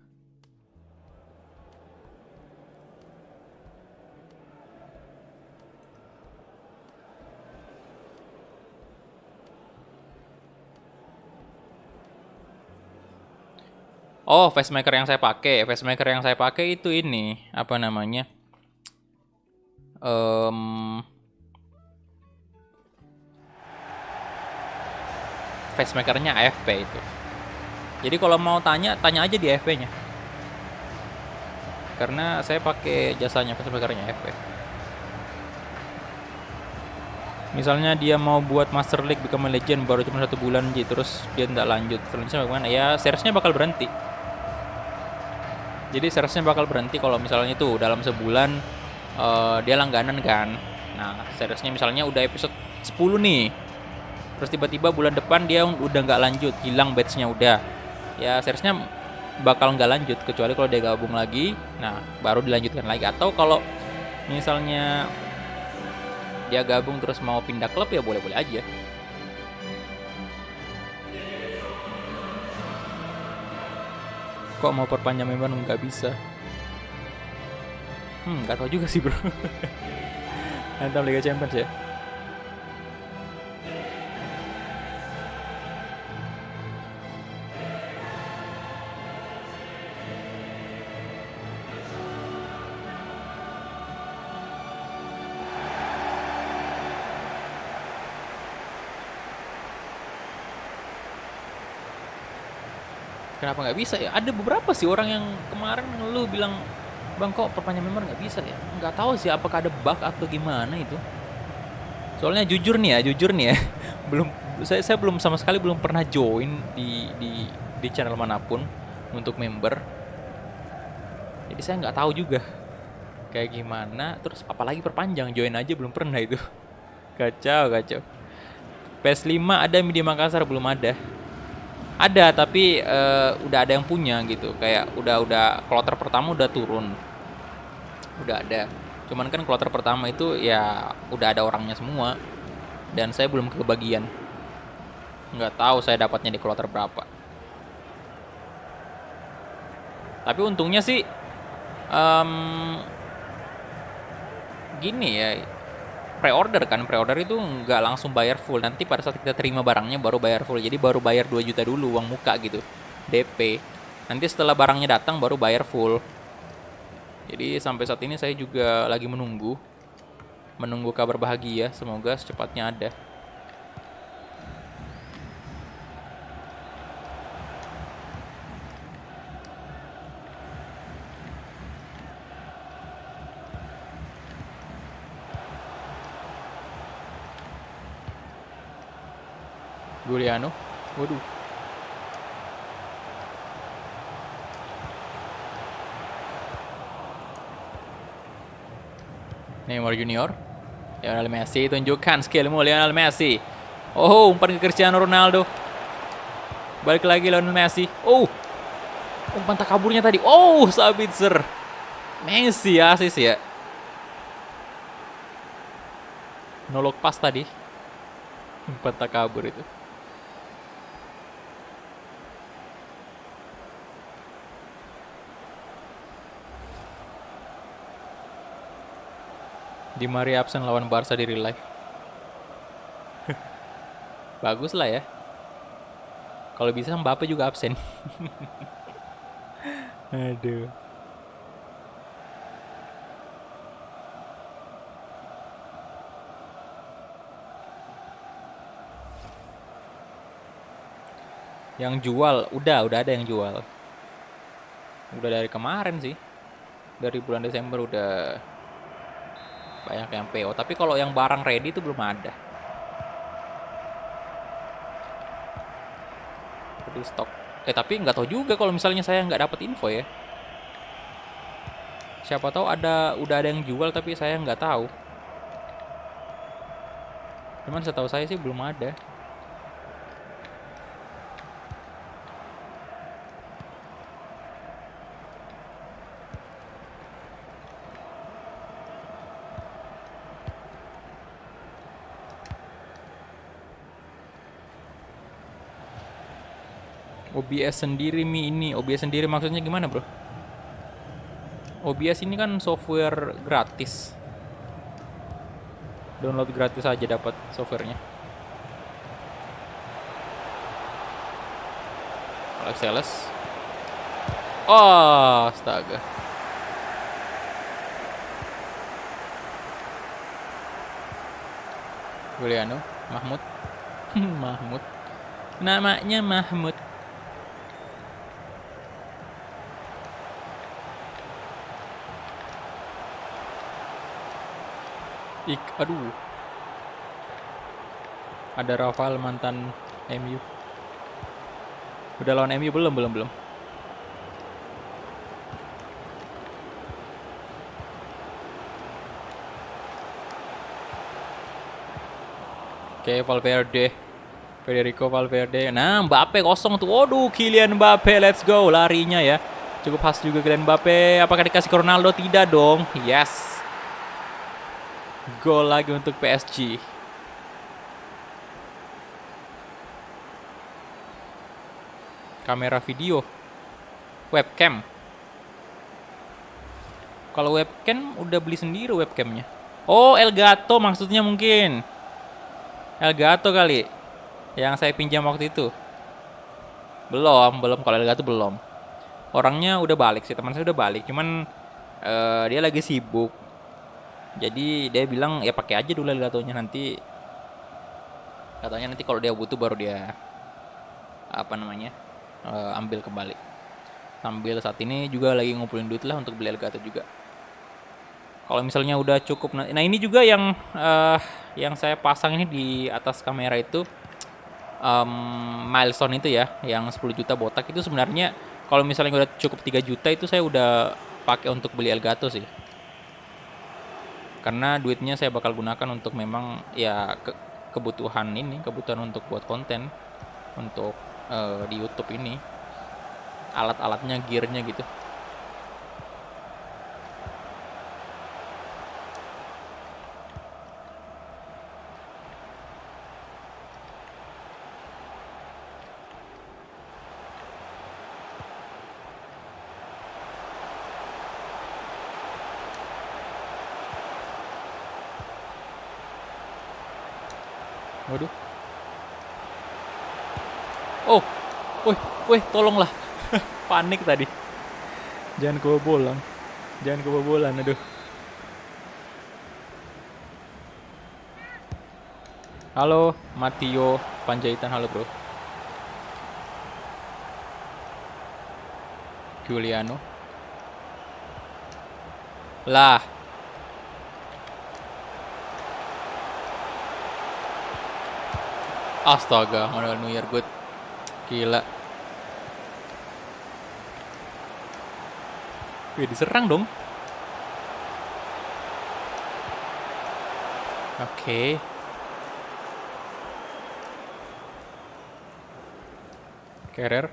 Oh, facemaker yang saya pakai. Facemaker yang saya pakai itu ini. Apa namanya? Facemakernya AFP itu. Jadi kalau mau tanya aja di AFP-nya. Karena saya pakai jasanya facemakernya AFP. Misalnya dia mau buat Master League Become a Legend baru cuma 1 bulan aja, terus dia tidak lanjut. Selanjutnya bagaimana? Ya, seriesnya bakal berhenti. Jadi seriesnya bakal berhenti kalau misalnya itu dalam sebulan dia langganan kan. Nah, seriesnya misalnya udah episode 10 nih. Terus tiba-tiba bulan depan dia udah nggak lanjut, hilang batch-nya udah. Ya seriesnya bakal nggak lanjut kecuali kalau dia gabung lagi. Nah, baru dilanjutkan lagi. Atau kalau misalnya dia gabung terus mau pindah klub ya boleh-boleh aja. Kok mau perpanjang member nggak bisa? Nggak tahu juga sih bro. Antara Liga Champions ya. Kenapa nggak bisa ya? Ada beberapa sih orang yang kemarin ngeluh bilang, Bang kok perpanjang member nggak bisa ya? Nggak tahu sih apakah ada bug atau gimana itu. Soalnya jujur nih ya, belum saya belum sama sekali belum pernah join di channel manapun untuk member. Jadi saya nggak tahu juga kayak gimana. Terus apalagi perpanjang, join aja belum pernah itu. Kacau. PS5 ada di Makassar belum ada. Ada tapi udah ada yang punya gitu. Kayak udah kloter pertama udah turun. Udah ada. Cuman kan kloter pertama itu ya udah ada orangnya semua. Dan saya belum kebagian. Nggak tahu saya dapatnya di kloter berapa. Tapi untungnya sih gini ya, pre-order itu nggak langsung bayar full. Nanti pada saat kita terima barangnya baru bayar full. Jadi baru bayar 2 juta dulu uang muka gitu, DP. Nanti setelah barangnya datang baru bayar full. Jadi sampai saat ini saya juga lagi menunggu kabar bahagia. Semoga secepatnya ada. Giuliano, waduh. Neymar Junior, Lionel Messi, tunjukkan skillmu Lionel Messi. Oh, umpan ke Cristiano Ronaldo. Balik lagi Lionel Messi. Oh, umpan tak kaburnya tadi. Oh, Sabitzer. Messi asis ya. Nolok pas tadi. Umpan tak kabur itu. Di Maria absen lawan Barca di real life. Bagus lah ya. Kalau bisa Mbappe juga absen. Aduh. Yang jual, udah ada yang jual. Udah dari kemarin sih. Dari bulan Desember udah banyak yang PO, tapi kalau yang barang ready itu belum ada. Di stok. Tapi nggak tahu juga kalau misalnya saya nggak dapat info ya. Siapa tahu udah ada yang jual tapi saya nggak tahu. Cuman setahu saya sih belum ada. OBS sendiri ini. OBS sendiri maksudnya gimana, bro? OBS ini kan software gratis. Download gratis aja dapat softwarenya. Alex Telles. Oh, astaga. Giuliano, Mahmud. Mahmud. Namanya Mahmud. Aduh. Ada Rafael mantan MU. Udah lawan MU belum. Oke, Valverde. Federico Valverde. Nah, Mbappe kosong tuh. Waduh, Kylian Mbappe, let's go. Larinya ya. Cukup khas juga Kylian Mbappe. Apakah dikasih ke Ronaldo? Tidak dong. Yes. Gol lagi untuk PSG. Kamera video. Webcam. Kalau webcam udah beli sendiri webcamnya. Oh, Elgato maksudnya mungkin. Elgato kali. Yang saya pinjam waktu itu. Belum. Kalau Elgato belum. Orangnya udah balik sih, teman saya udah balik. Cuman dia lagi sibuk. Jadi dia bilang ya pakai aja dulu Elgatonya, nanti katanya nanti kalau dia butuh baru dia ambil kembali. Sambil saat ini juga lagi ngumpulin duit lah untuk beli Elgato juga. Kalau misalnya udah cukup, nah ini juga yang saya pasang ini di atas kamera itu milestone itu ya, yang 10 juta botak itu sebenarnya kalau misalnya udah cukup 3 juta itu saya udah pakai untuk beli Elgato sih. Karena duitnya saya bakal gunakan untuk memang ya kebutuhan untuk buat konten untuk di YouTube ini. Alat-alatnya, gearnya gitu. Waduh. Oh, woi, tolonglah. Panik tadi. Jangan kebobolan. Aduh. Halo, Matio Panjaitan, halo bro. Giuliano. Lah. Astaga, Manuel Neuer good. Gila. Wih, diserang dong. Oke. Carrier.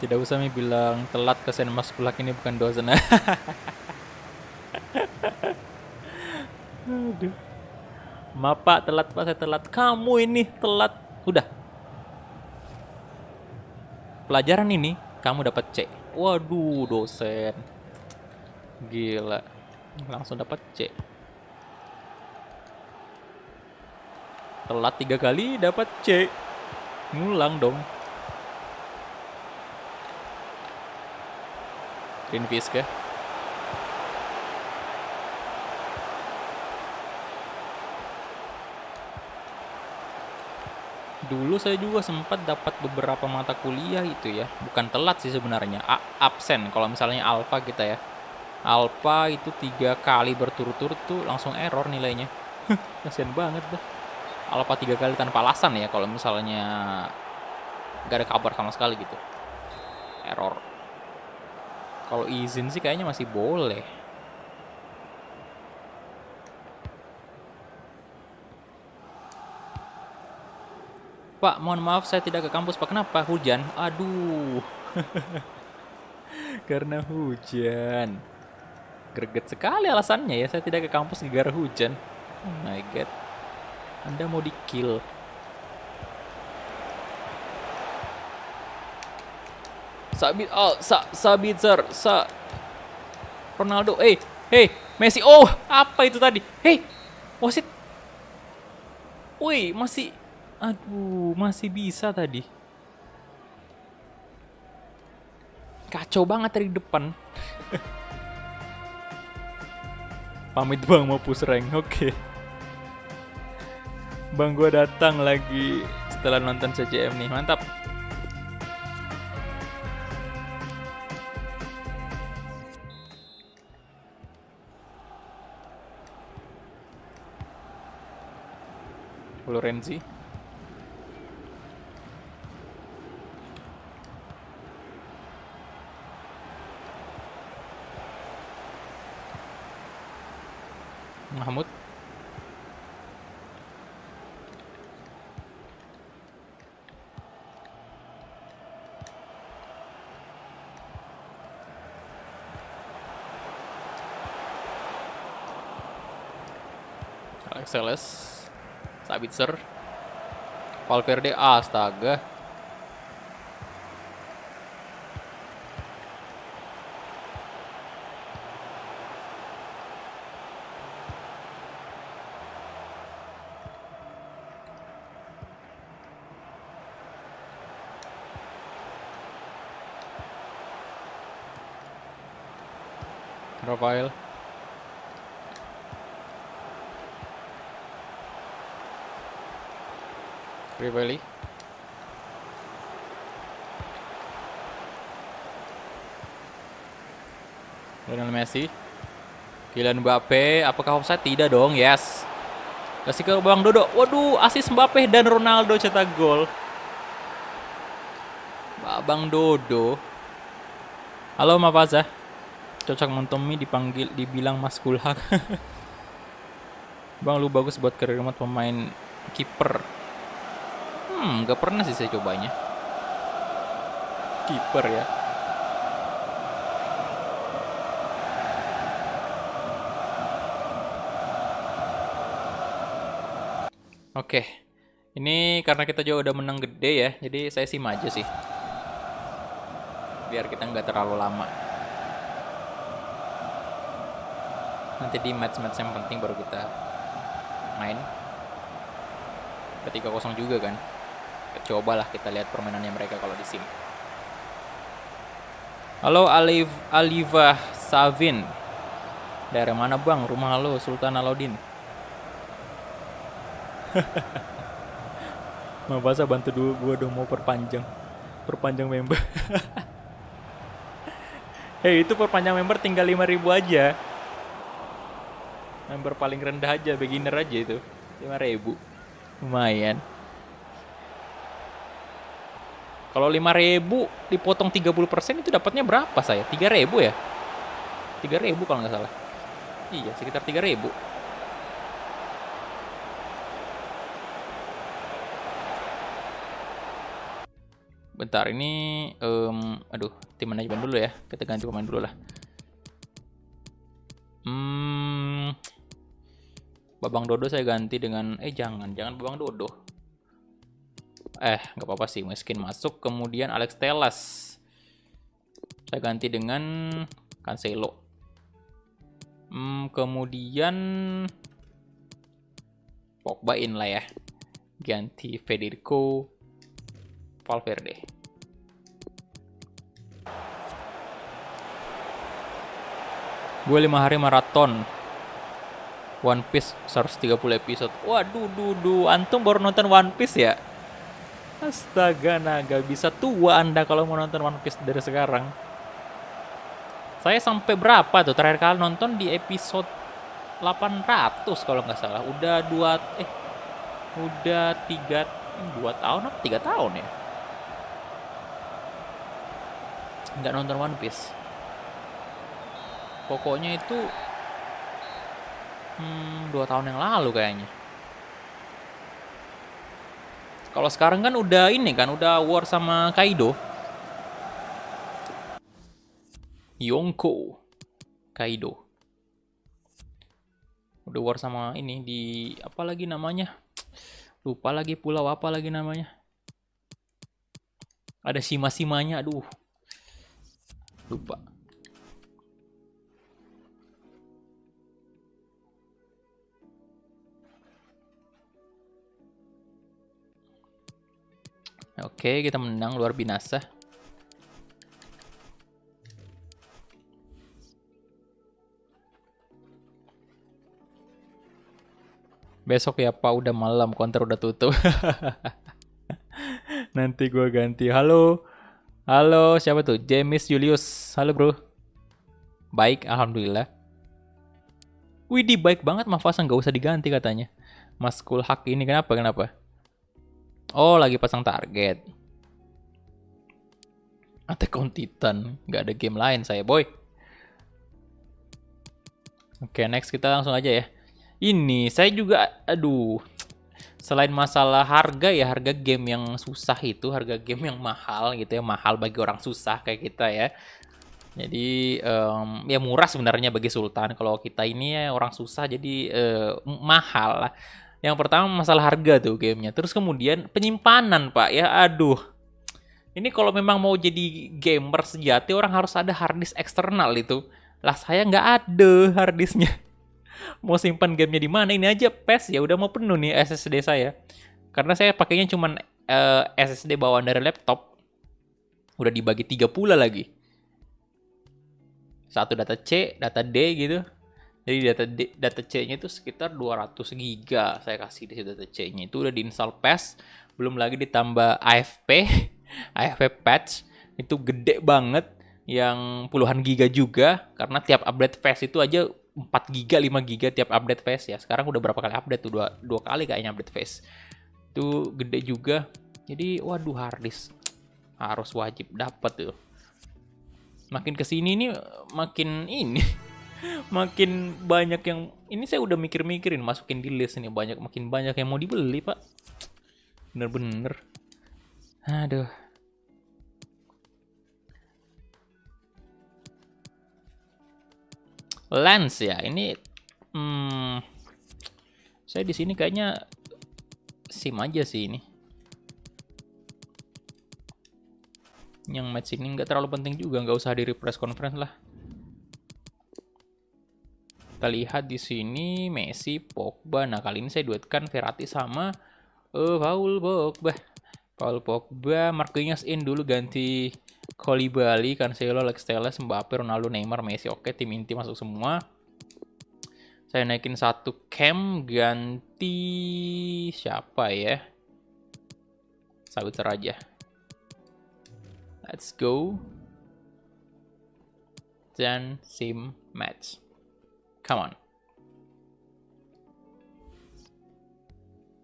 Tidak usah bilang telat ke Senmas Plak, ini bukan dosen. Aduh. Maaf Pak, telat Pak, saya telat. Kamu ini telat. Udah. Pelajaran ini kamu dapat C. Waduh, dosen. Gila. Langsung dapat C. Telat 3 kali dapat C. Ngulang dong. Green Fisk ya. Dulu saya juga sempat dapat beberapa mata kuliah itu ya. Bukan telat sih sebenarnya. Absen kalau misalnya alfa kita ya. Alfa itu 3 kali berturut-turut tuh langsung error nilainya. Kasian banget dah. Alfa 3 kali tanpa alasan ya. Kalau misalnya gak ada kabar sama sekali gitu. Error. Kalau izin sih kayaknya masih boleh. Pak, mohon maaf saya tidak ke kampus Pak. Kenapa? Hujan? Aduh. Karena hujan. Greget sekali alasannya ya. Saya tidak ke kampus gara-gara hujan. Oh my god. Anda mau di-kill. Sabitzer. Ronaldo. Hey, Messi. Oh, apa itu tadi? Hey, wasit. Wih, masih bisa tadi. Kacau banget dari depan. Pamit bang, mau push rank. Oke. Bang, gua datang lagi setelah nonton CCM nih. Mantap. Florenzi. Mahmud. Alexeles. Sabitzer. Valverde. Astaga. Rafael. Ribery. Lionel Messi. Kylian Mbappe, apakah offside? Tidak dong, yes. Kasih ke Bang Dodo. Waduh, asis Mbappe dan Ronaldo cetak gol. Bang Dodo. Halo Mafaza. Cocok Montomi dibilang Mas Kulhak. Bang, lu bagus buat karir pemain kiper. Gak pernah sih saya cobanya. Kiper ya. Oke, ini karena kita juga udah menang gede ya, jadi saya sih maju sih. Biar kita nggak terlalu lama. Nanti di match-match yang penting baru kita main. Udah 3-0 juga kan. Cobalah kita lihat permainannya mereka kalau di sini. Halo Aliva Savin. Daerah mana bang? Rumah lo Sultan Alauddin. Mabasa bantu dulu gue dong, mau perpanjang member. Hei, itu perpanjang member tinggal 5.000 aja. Member paling rendah aja, beginner aja itu 5.000. Lumayan. Kalau 5.000 dipotong 30% itu dapatnya berapa saya? 3.000 ya? 3.000 kalau nggak salah. Iya, sekitar 3.000. Bentar, ini aduh, tim manajemen dulu ya. Kita ganti pemain dulu lah. Babang Dodo saya ganti dengan jangan Babang Dodo. Nggak apa-apa sih, Meskin masuk. Kemudian Alex Telles saya ganti dengan Cancelo. Kemudian Pogba in lah ya. Ganti Federico Valverde. Gue 5 hari maraton One Piece 130 episode. Waduh, antum baru nonton One Piece ya? Astaga, naga, bisa tua Anda kalau mau nonton One Piece dari sekarang. Saya sampai berapa tuh terakhir kali nonton di episode 800 kalau nggak salah. Udah 2 tahun apa 3 tahun ya? Nggak nonton One Piece. Pokoknya itu 2 tahun yang lalu kayaknya. Kalau sekarang kan udah udah war sama Kaido. Yonko Kaido. Udah war sama ini di apa lagi namanya? Lupa lagi, pulau apa lagi namanya. Ada Shima-Shimanya, aduh. Lupa. Oke, kita menang luar binasa. Besok ya Pak, udah malam, konter udah tutup. Nanti gue ganti. Halo, siapa tuh? James Julius. Halo bro. Baik, alhamdulillah. Widih, baik banget Mafasa, nggak usah diganti katanya. Mas Kulhak ini kenapa? Oh, lagi pasang target. Attack on Titan. Nggak ada game lain saya, boy. Oke, next kita langsung aja ya. Ini, saya juga, selain masalah harga ya, harga game yang susah itu, harga game yang mahal gitu ya, mahal bagi orang susah kayak kita ya. Jadi, ya murah sebenarnya bagi Sultan. Kalau kita ini ya orang susah, jadi mahal lah. Yang pertama masalah harga tuh gamenya. Terus kemudian penyimpanan Pak ya, ini kalau memang mau jadi gamer sejati orang harus ada harddisk eksternal itu. Lah saya nggak ada harddisknya. Mau simpan gamenya di mana? Ini aja PES ya udah mau penuh nih SSD saya. Karena saya pakainya cuman SSD bawaan dari laptop. Udah dibagi 3 pula lagi. Satu data C, data D gitu. Jadi data C-nya itu sekitar 200 giga saya kasih di situ data C-nya. Itu udah diinstal PES, belum lagi ditambah AFP, AFP patch itu gede banget yang puluhan giga juga karena tiap update PES itu aja 4 giga, 5 giga tiap update PES ya. Sekarang udah berapa kali update tuh? Dua kali kayaknya update PES. Itu gede juga. Jadi waduh harddisk harus wajib dapat tuh. Makin kesini nih makin ini makin banyak yang ini saya udah mikir-mikirin masukin di list ini makin banyak yang mau dibeli pak, bener-bener aduh. Lens ya ini saya di sini kayaknya SIM aja sih ini. Yang match ini nggak terlalu penting juga, nggak usah di press conference lah. Kita lihat di sini Messi, Pogba. Nah kali ini saya duetkan Verratti sama Paul Pogba, Marquinhos in dulu ganti Koulibaly, Cancelo, Alex Telles, Mbappe, Ronaldo, Neymar, Messi. Oke, tim inti masuk semua. Saya naikin satu cam ganti siapa ya? Sabitzer aja. Let's go. Dan sim match. Come on.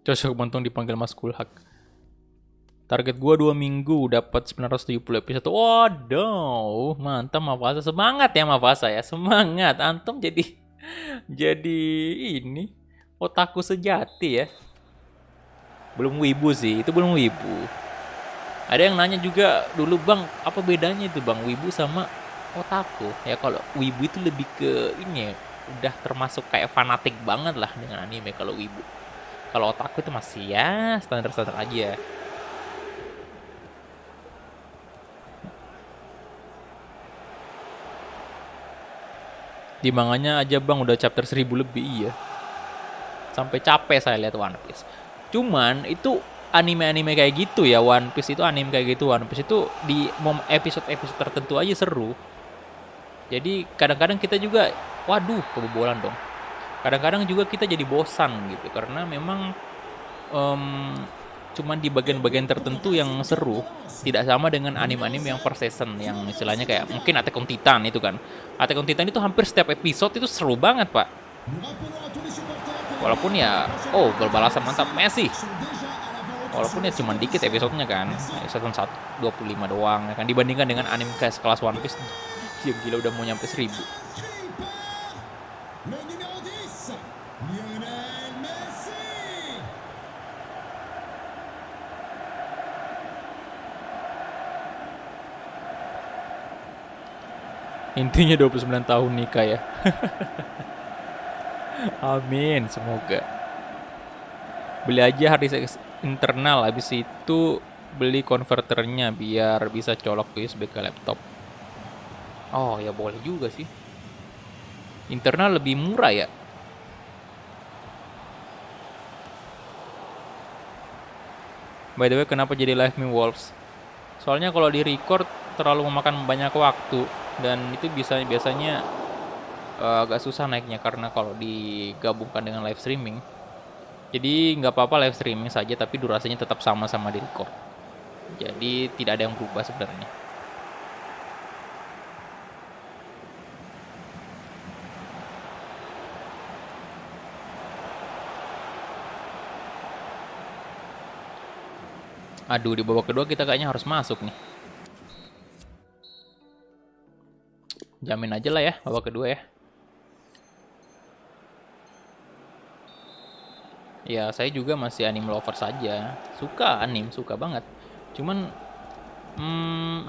Cocok Montong dipanggil Mas Kulhak. Target gua 2 minggu dapat 970 episode. Waduh, mantap Mafasa. Semangat ya Mafasa ya. Semangat. Antum jadi ini otaku sejati ya. Belum wibu sih, itu belum wibu. Ada yang nanya juga dulu Bang, apa bedanya itu Bang wibu sama otaku? Ya kalau wibu itu lebih ke ini ya, udah termasuk kayak fanatik banget lah dengan anime kalau wibu. Kalau otaku itu masih ya standar-standar aja. Di manganya aja Bang udah chapter 1000 lebih iya. Sampai capek saya lihat One Piece. Cuman itu anime-anime kayak gitu ya, One Piece itu anime kayak gitu. One Piece itu di episode-episode tertentu aja seru. Jadi kadang-kadang kita juga waduh kebobolan dong. Kadang-kadang juga kita jadi bosan gitu karena memang cuman di bagian-bagian tertentu yang seru. Tidak sama dengan anime-anime yang per season yang istilahnya kayak mungkin Attack on Titan itu kan. Attack on Titan itu hampir setiap episode itu seru banget, Pak. Walaupun ya gol balasan mantap Messi. Walaupun ya cuma dikit episodenya kan. Season 1 25 doang ya kan dibandingkan dengan anime kayak kelas One Piece. Ya gila udah mau nyampe 1000. Intinya 29 tahun nikah ya. Amin, semoga. Beli aja hard disk internal, habis itu beli konverternya biar bisa colok USB ke laptop. Oh ya boleh juga sih. Internal lebih murah ya. By the way, kenapa jadi live me Wolves? Soalnya kalau di record terlalu memakan banyak waktu dan itu biasanya agak susah naiknya karena kalau digabungkan dengan live streaming. Jadi nggak apa-apa live streaming saja tapi durasinya tetap sama-sama di record. Jadi tidak ada yang berubah sebenarnya. Aduh, di babak kedua kita kayaknya harus masuk nih. Jamin aja lah ya babak kedua ya. Ya, saya juga masih anime lover saja. Suka anime, suka banget. Cuman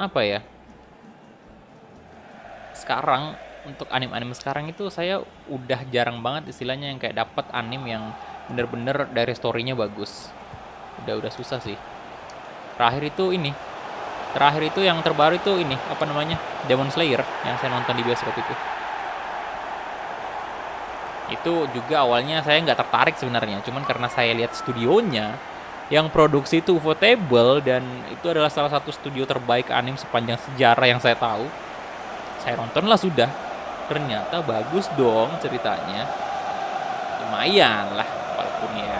apa ya? Sekarang untuk anime-anime sekarang itu saya udah jarang banget istilahnya yang kayak dapat anime yang bener-bener dari story-nya bagus. Udah susah sih. Terakhir itu yang terbaru itu ini apa namanya Demon Slayer yang saya nonton di bioskop itu juga awalnya saya nggak tertarik sebenarnya, cuman karena saya lihat studionya yang produksi itu Ufotable dan itu adalah salah satu studio terbaik anime sepanjang sejarah yang saya tahu, saya nonton lah sudah. ternyata bagus dong ceritanya. Lumayan lah, walaupun ya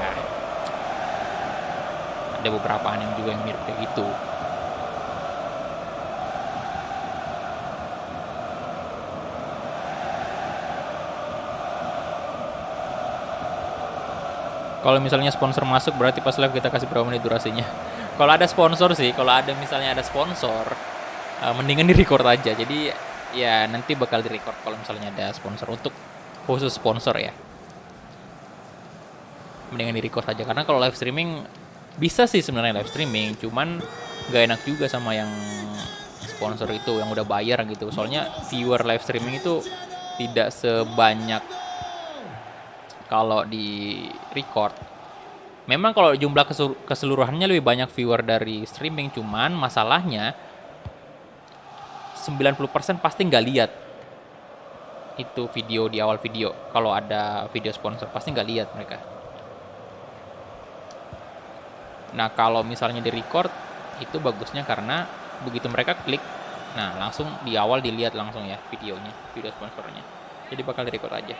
ada beberapa anime juga yang mirip kayak gitu. Kalau misalnya sponsor masuk berarti pas live kita kasih berapa menit durasinya. Kalau ada sponsor sih, kalau ada misalnya ada sponsor, mendingan di record aja. Jadi ya nanti bakal di record kalau misalnya ada sponsor, untuk khusus sponsor ya. Mendingan di record aja, karena kalau live streaming bisa sih sebenarnya live streaming, cuman gak enak juga sama yang sponsor itu yang udah bayar gitu. Soalnya viewer live streaming itu tidak sebanyak kalau di record. Memang kalau jumlah keseluruhannya lebih banyak viewer dari streaming, cuman masalahnya 90% pasti nggak lihat itu video di awal video. Kalau ada video sponsor pasti nggak lihat mereka. Nah kalau misalnya di record itu bagusnya karena begitu mereka klik, nah langsung di awal dilihat langsung ya videonya, video sponsornya. Jadi bakal di record aja.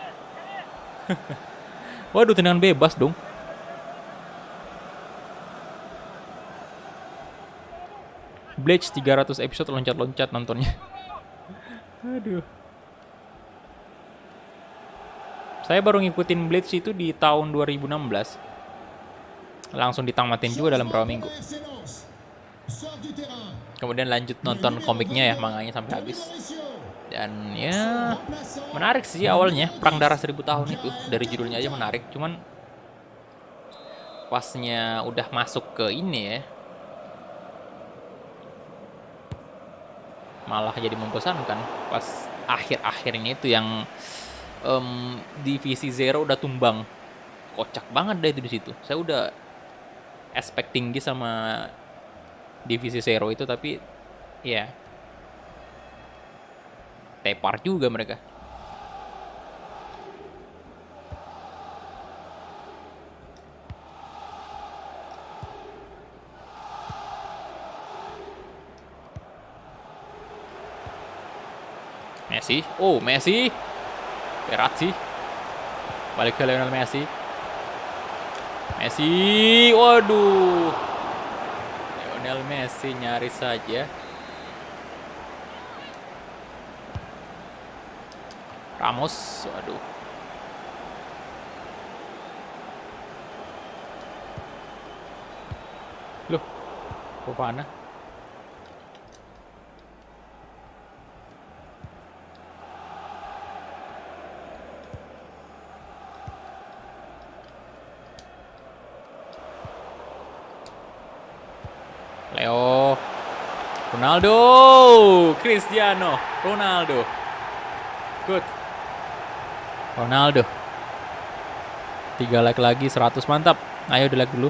Waduh, tendangan bebas dong. Bleach 300 episode loncat-loncat nontonnya. Aduh. Saya baru ngikutin Bleach itu di tahun 2016. Langsung ditamatin juga dalam beberapa minggu. Kemudian lanjut nonton komiknya ya, manganya sampai habis. Dan ya menarik sih awalnya, Perang Darah 1000 tahun itu. Dari judulnya aja menarik, cuman pasnya udah masuk ke ini ya, malah jadi membosankan. Pas akhir-akhirnya itu yang divisi Zero udah tumbang, kocak banget deh itu di situ. Saya udah expect tinggi sama divisi Zero itu, tapi ya tepar juga mereka. Messi, oh Messi, Verratti, balik ke Lionel Messi. Messi, waduh, Lionel Messi nyaris saja. Ramos, waduh. Loh, Fofana. Leo, Ronaldo, Cristiano Ronaldo, good. Ronaldo 3 like lagi 100, mantap. Ayo di like dulu.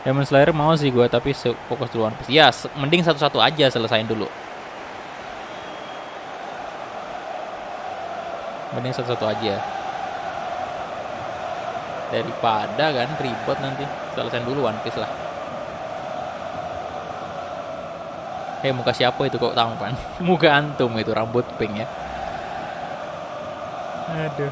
Demon Slayer mau sih gue, tapi fokus dulu One Piece. Ya mending satu-satu aja selesain dulu. Mending satu-satu aja daripada kan ribet nanti. Selesain dulu One Piece lah. Muka siapa itu kok tampan? Muka antum itu, rambut pink ya. Aduh.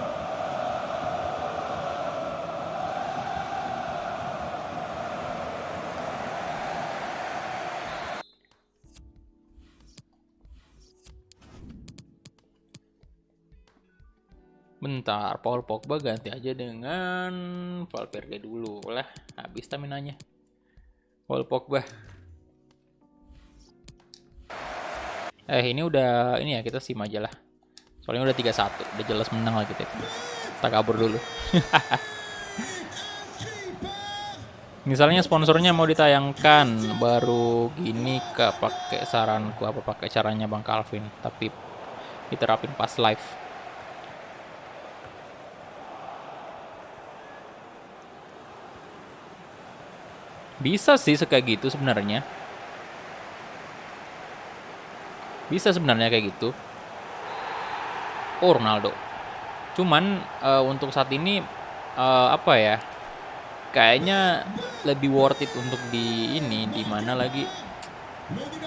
Bentar, Paul Pogba ganti aja dengan Valverde dulu lah. Habis staminanya. Paul Pogba. Ini udah, ini ya kita sim aja lah. Soalnya udah 3-1, udah jelas menang lah kita. Kita kabur dulu. Misalnya sponsornya mau ditayangkan, baru gini kak pakai saranku apa pakai caranya Bang Calvin, tapi diterapin pas live. Bisa sih kayak gitu sebenarnya. Bisa sebenarnya kayak gitu. Oh, Ronaldo. Cuman untuk saat ini apa ya? Kayaknya lebih worth it untuk di ini, di mana lagi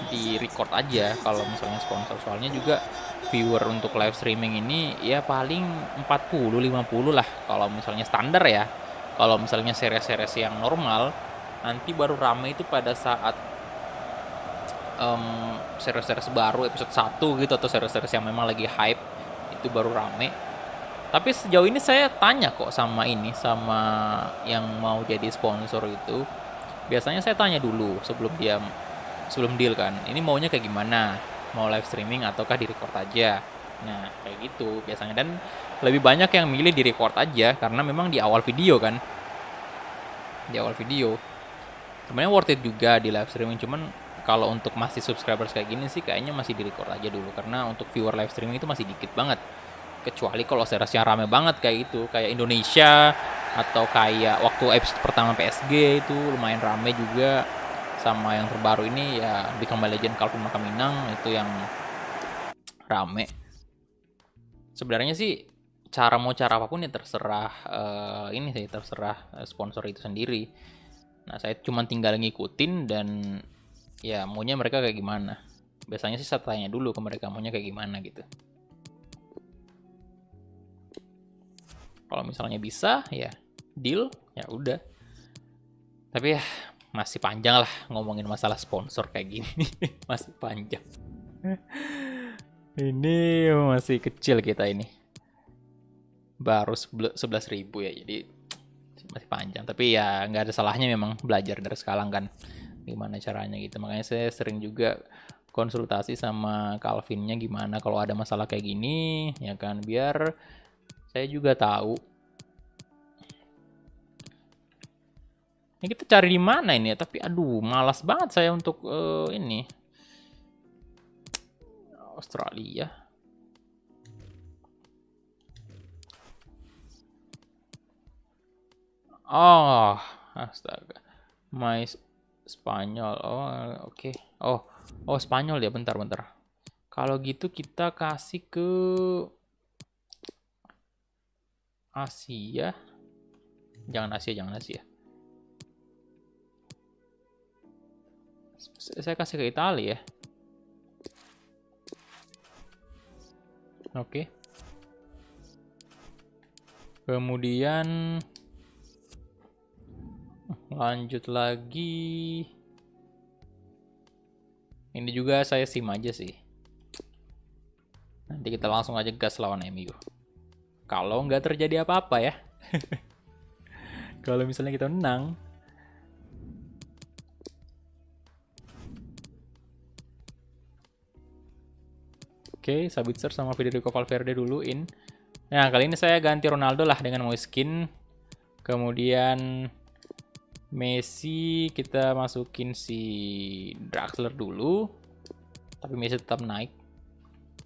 di record aja kalau misalnya sponsor. Soalnya juga viewer untuk live streaming ini ya paling 40-50 lah kalau misalnya standar ya. Kalau misalnya series-series yang normal nanti baru rame itu pada saat series-series baru episode 1 gitu, atau series-series yang memang lagi hype itu baru rame. Tapi sejauh ini saya tanya kok sama yang mau jadi sponsor itu. Biasanya saya tanya dulu sebelum deal kan. Ini maunya kayak gimana? Mau live streaming ataukah di record aja? Nah, kayak gitu biasanya, dan lebih banyak yang milih di record aja karena memang di awal video kan. Di awal video. Sebenarnya worth it juga di live streaming, cuman kalau untuk masih subscribers kayak gini sih kayaknya masih di record aja dulu, karena untuk viewer live streaming itu masih dikit banget. Kecuali kalau seriesnya rame banget kayak itu, kayak Indonesia atau kayak waktu episode pertama PSG itu lumayan rame juga, sama yang terbaru ini ya Become Legend Calvin Makaminang itu yang rame. Sebenarnya sih cara apapun ya terserah terserah sponsor itu sendiri. Nah, saya cuma tinggal ngikutin dan ya maunya mereka kayak gimana. Biasanya sih saya tanya dulu ke mereka maunya kayak gimana gitu. Kalau misalnya bisa ya deal, ya udah. Tapi ya masih panjang lah ngomongin masalah sponsor kayak gini. Masih panjang. Ini masih kecil kita ini. Baru 11.000 ya, jadi masih panjang. Tapi ya nggak ada salahnya memang belajar dari sekarang kan gimana caranya gitu. Makanya saya sering juga konsultasi sama Calvinnya gimana kalau ada masalah kayak gini ya kan, biar saya juga tahu. Ini kita cari di mana ini ya? Tapi aduh, malas banget saya untuk ini Australia. Oh, astaga. Spanyol. Oh, oke. Oh, Spanyol ya. Bentar. Kalau gitu kita kasih ke Asia. Jangan Asia. Saya kasih ke Italia ya. Oke. Kemudian lanjut lagi. Ini juga saya sim aja sih. Nanti kita langsung aja gas lawan MU. Kalau nggak terjadi apa-apa ya. Kalau misalnya kita menang. Oke, Sabitzer sama Federico Valverde dulu in. Nah, kali ini saya ganti Ronaldo lah dengan Moiskin. Kemudian Messi kita masukin si Draxler dulu. Tapi Messi tetap naik.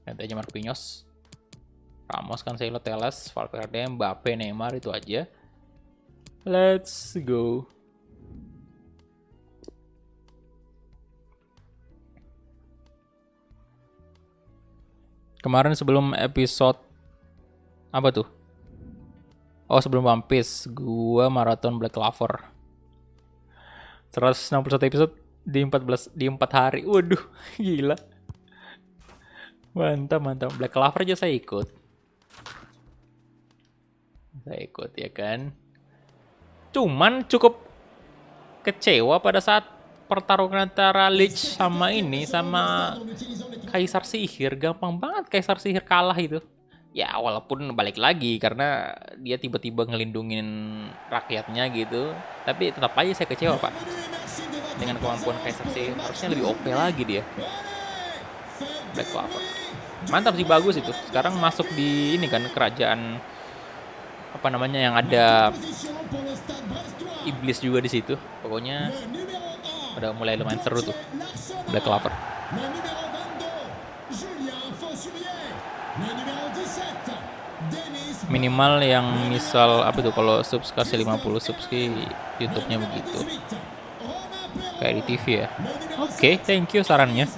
Ganti aja Marquinhos. Ramos, Cancelo, Telles, Valverde, Mbappe, Neymar, itu aja. Let's go. Kemarin sebelum episode apa tuh? Oh, sebelum One Piece, gua maraton Black Clover. 161 episode di 4 hari. Waduh, gila. Mantap. Black Clover aja saya ikut. Ya kan. Cuman cukup kecewa pada saat pertarungan antara Lich sama Kaisar Sihir. Gampang banget Kaisar Sihir kalah itu. Ya walaupun balik lagi karena dia tiba-tiba ngelindungin rakyatnya gitu. Tapi tetap aja saya kecewa, Pak. Dengan kemampuan Kaisar Sihir harusnya lebih OP lagi dia. Black Clover. Mantap sih, bagus itu. Sekarang masuk di ini kan kerajaan apa namanya yang ada iblis juga di situ. Pokoknya udah mulai lumayan seru tuh Black Clover. Minimal yang misal apa tuh kalau subs kasih 50 subs ke YouTube-nya begitu. Kayak di TV ya. Oke, thank you sarannya.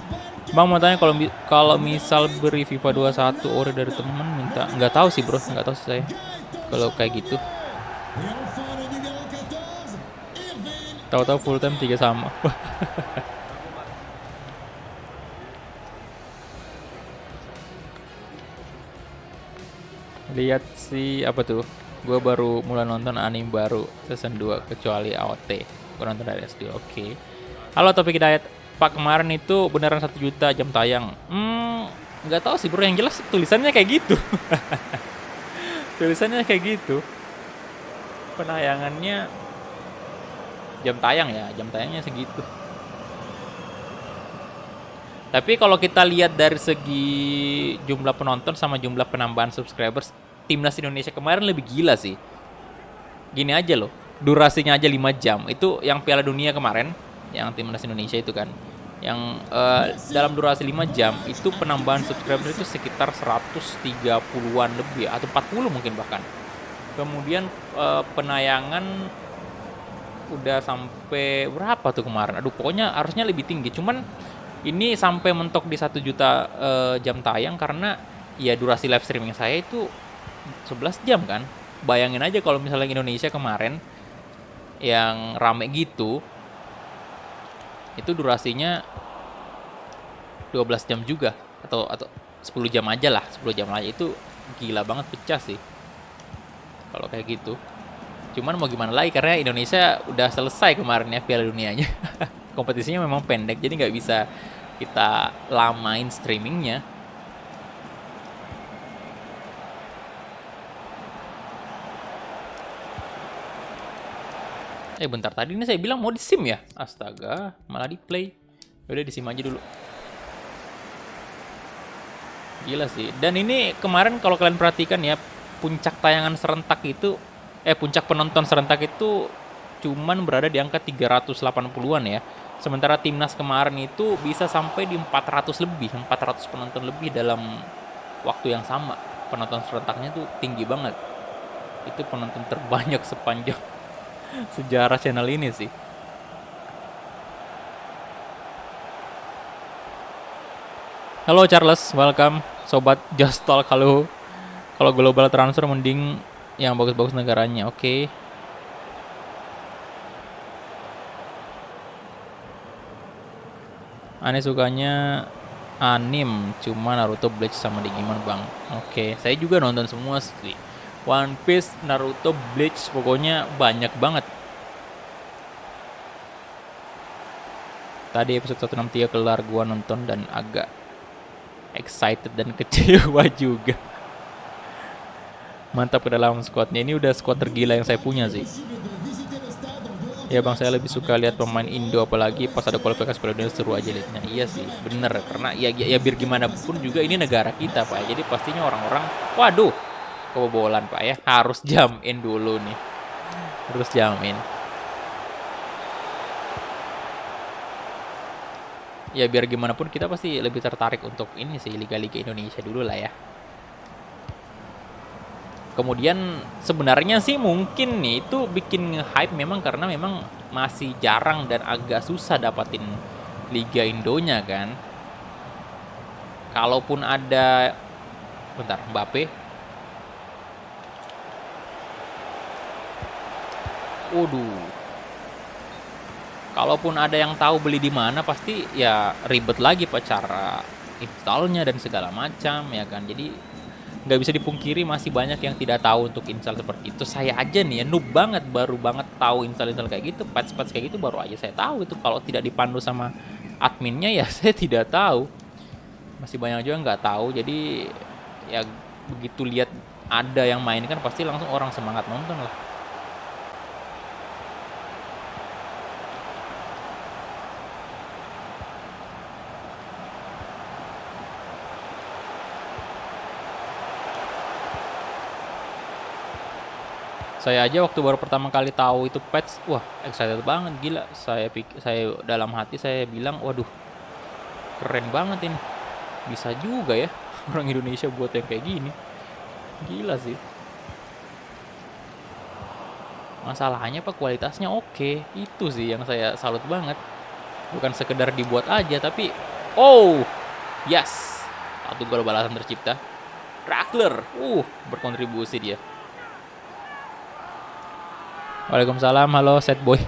Bang mau tanya kalau misal beri FIFA 21 ori dari temen minta, nggak tahu sih bro, nggak tahu sih saya kalau kayak gitu. Tahu-tahu full time 3 sama. Lihat si apa tuh? Gue baru mulai nonton anime baru season 2 kecuali AOT. Gue nonton dari SD. Oke. Halo Topik Hidayat. Pak, kemarin itu beneran 1 juta jam tayang. Nggak tahu sih bro, yang jelas tulisannya kayak gitu. Tulisannya kayak gitu. Penayangannya jam tayang ya, jam tayangnya segitu. Tapi kalau kita lihat dari segi jumlah penonton sama jumlah penambahan subscribers, Timnas Indonesia kemarin lebih gila sih. Gini aja loh, durasinya aja 5 jam. Itu yang Piala Dunia kemarin, yang Timnas Indonesia itu kan. Yang dalam durasi 5 jam, itu penambahan subscriber itu sekitar 130-an lebih, atau 40 mungkin bahkan. Kemudian penayangan udah sampai berapa tuh kemarin? Aduh, pokoknya harusnya lebih tinggi. Cuman ini sampai mentok di 1 juta jam tayang karena ya durasi live streaming saya itu 11 jam kan. Bayangin aja kalau misalnya Indonesia kemarin yang rame gitu, itu durasinya 12 jam juga atau 10 jam aja lah, 10 jam aja. Itu gila banget, pecah sih kalau kayak gitu. Cuman mau gimana lagi, karena Indonesia udah selesai kemarin ya Piala Dunianya. Kompetisinya memang pendek, jadi nggak bisa kita lamain streamingnya. Bentar, tadi ini saya bilang mau di sim ya? Astaga, malah di play. Udah di sim aja dulu. Gila sih. Dan ini kemarin kalau kalian perhatikan ya, puncak tayangan serentak itu, puncak penonton serentak itu cuman berada di angka 380-an ya. Sementara Timnas kemarin itu bisa sampai di 400 lebih, 400 penonton lebih dalam waktu yang sama. Penonton serentaknya tuh tinggi banget. Itu penonton terbanyak sepanjang sejarah channel ini sih. Halo Charles, welcome. Sobat Just Talk, kalau global transfer mending yang bagus-bagus negaranya. Oke. Aneh sukanya anim, cuma Naruto, Bleach sama Digimon bang. Oke, saya juga nonton semua sih. One Piece, Naruto, Bleach, pokoknya banyak banget. Tadi episode 163 kelar, gua nonton dan agak excited dan kecewa juga. Mantap ke dalam squadnya. Ini udah squad tergila yang saya punya sih. Ya bang, saya lebih suka lihat pemain Indo, apalagi pas ada kualifikasi Piala Dunia, seru aja liatnya. Iya sih, bener. Karena ya biar gimana pun juga ini negara kita pak. Jadi pastinya orang-orang, waduh, kebobolan pak ya. Harus jamin dulu nih. Harus jamin. Ya biar gimana pun kita pasti lebih tertarik untuk ini sih, Liga-Liga Indonesia dulu lah ya. Kemudian sebenarnya sih mungkin nih itu bikin hype memang karena memang masih jarang dan agak susah dapatin Liga Indonya kan. Kalaupun ada, bentar, Mbappe. Waduh. Kalaupun ada yang tahu beli di mana, pasti ya ribet lagi pak cara installnya dan segala macam ya kan. Jadi nggak bisa dipungkiri masih banyak yang tidak tahu untuk install seperti itu. Saya aja nih ya noob banget, baru banget tahu install kayak gitu, patch kayak gitu baru aja saya tahu. Itu kalau tidak dipandu sama adminnya ya saya tidak tahu. Masih banyak juga nggak tahu. Jadi ya begitu lihat ada yang main kan pasti langsung orang semangat nonton lah. Saya aja waktu baru pertama kali tahu itu patch, wah excited banget, gila. Saya dalam hati saya bilang, waduh, keren banget ini. Bisa juga ya orang Indonesia buat yang kayak gini. Gila sih. Masalahnya pak, kualitasnya oke. Itu sih yang saya salut banget. Bukan sekedar dibuat aja, tapi yes. Satu gol balasan tercipta. Rackler, berkontribusi dia. Waalaikumsalam, halo set boy.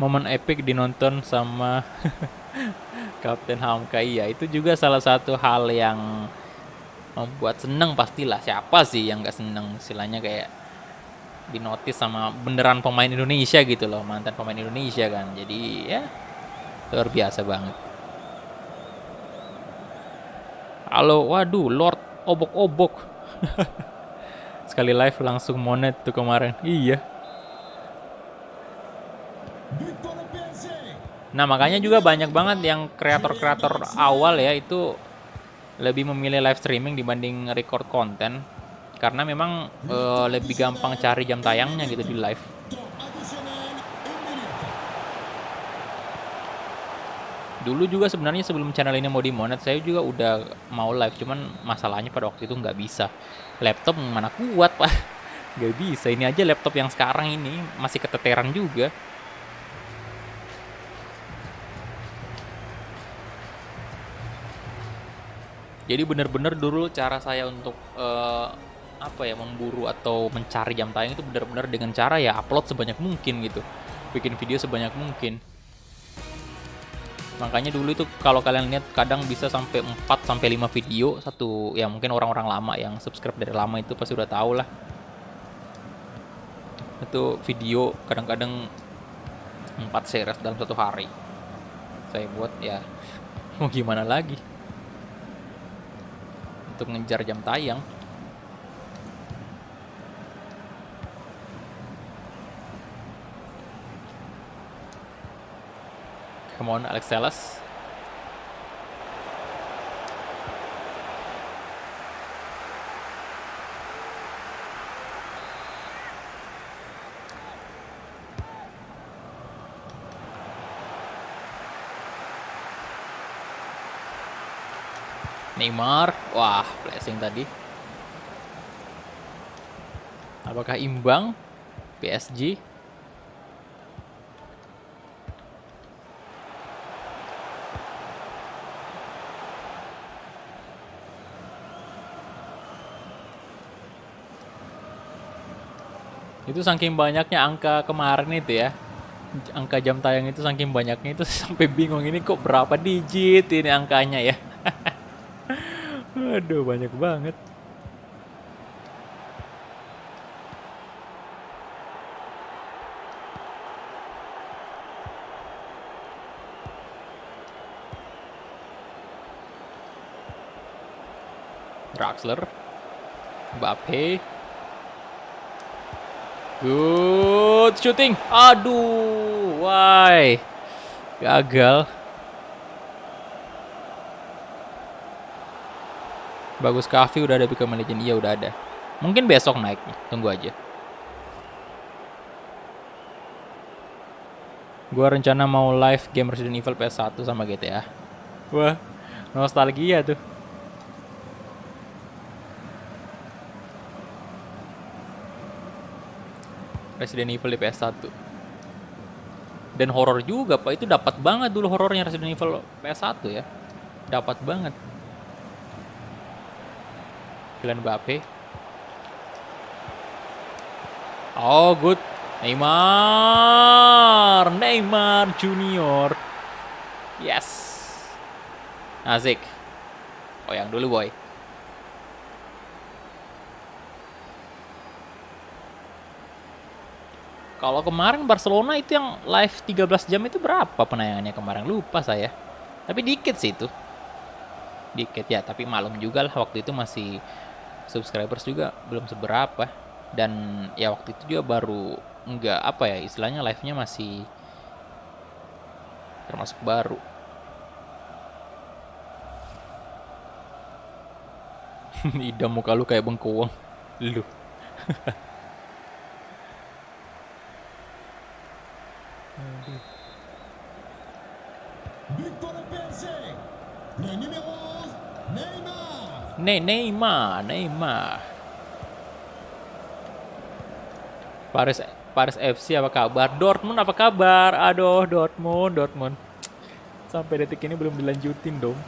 Momen epic dinonton sama Kapten Hamka, iya itu juga salah satu hal yang membuat seneng pastilah. Siapa sih yang nggak seneng, istilahnya kayak dinotis sama beneran pemain Indonesia gitu loh, mantan pemain Indonesia kan. Jadi ya luar biasa banget. Halo, waduh, Lord obok-obok. Sekali live langsung monet tuh kemarin. Iya. But pour le PSG. Nah, makanya juga banyak banget yang kreator-kreator awal ya itu lebih memilih live streaming dibanding record konten. Karena memang lebih gampang cari jam tayangnya gitu di live. Temps additionnel, 1 minute. Dulu juga sebenarnya sebelum channel ini mau dimonet, saya juga udah mau live. Cuman masalahnya pada waktu itu nggak bisa. Laptop mana kuat, Pak. Nggak bisa. Ini aja laptop yang sekarang ini masih keteteran juga. Jadi bener-bener dulu cara saya untuk apa ya, memburu atau mencari jam tayang itu bener-bener dengan cara ya upload sebanyak mungkin gitu, bikin video sebanyak mungkin. Makanya dulu itu kalau kalian lihat kadang bisa sampai 4 sampai 5 video satu, ya mungkin orang-orang lama yang subscribe dari lama itu pasti udah tahu lah. Itu video kadang-kadang 4 series dalam satu hari saya buat, ya mau gimana lagi untuk ngejar jam tayang. Come on, Alex Telles. Neymar, wah, blessing tadi. Apakah imbang PSG? Itu saking banyaknya angka kemarin itu ya. Angka jam tayang itu saking banyaknya itu sampai bingung ini kok berapa digit ini angkanya ya. Aduh, banyak banget. Draxler, Mbappe, good shooting. Aduh, why? Gagal. Bagus, Kavi udah ada Become Legend. Iya udah ada. Mungkin besok naiknya. Tunggu aja. Gua rencana mau live game Resident Evil PS1 sama GTA. Wah, nostalgia tuh. Resident Evil di PS1. Dan horor juga, Pak. Itu dapat banget dulu horornya Resident Evil PS1 ya. Dapat banget. Kylian Mbappe. Oh, good. Neymar Junior. Yes. Asik. Oh, yang dulu, boy. Kalau kemarin Barcelona itu yang live 13 jam itu berapa penayangannya kemarin? Lupa saya. Tapi dikit sih itu. Dikit ya, tapi malam juga lah, waktu itu masih subscribers juga belum seberapa. Dan ya waktu itu juga baru enggak apa ya, istilahnya live-nya masih termasuk baru. Idam, muka lu kayak bengkoang. Lu. But pour le PSG. Le numéro 11, Neymar. Neymar. Paris FC apa kabar? Dortmund apa kabar? Aduh, Dortmund. Sampai detik ini belum dilanjutin dong.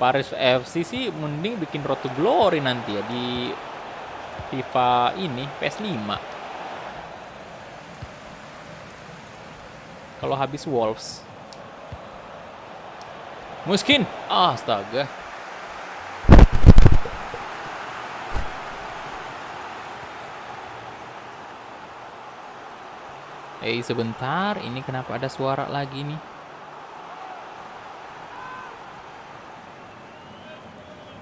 Paris FC sih mending bikin Road to Glory nanti ya di FIFA ini, PS5. Kalau habis Wolves. Mungkin. Astaga. Sebentar, ini kenapa ada suara lagi nih?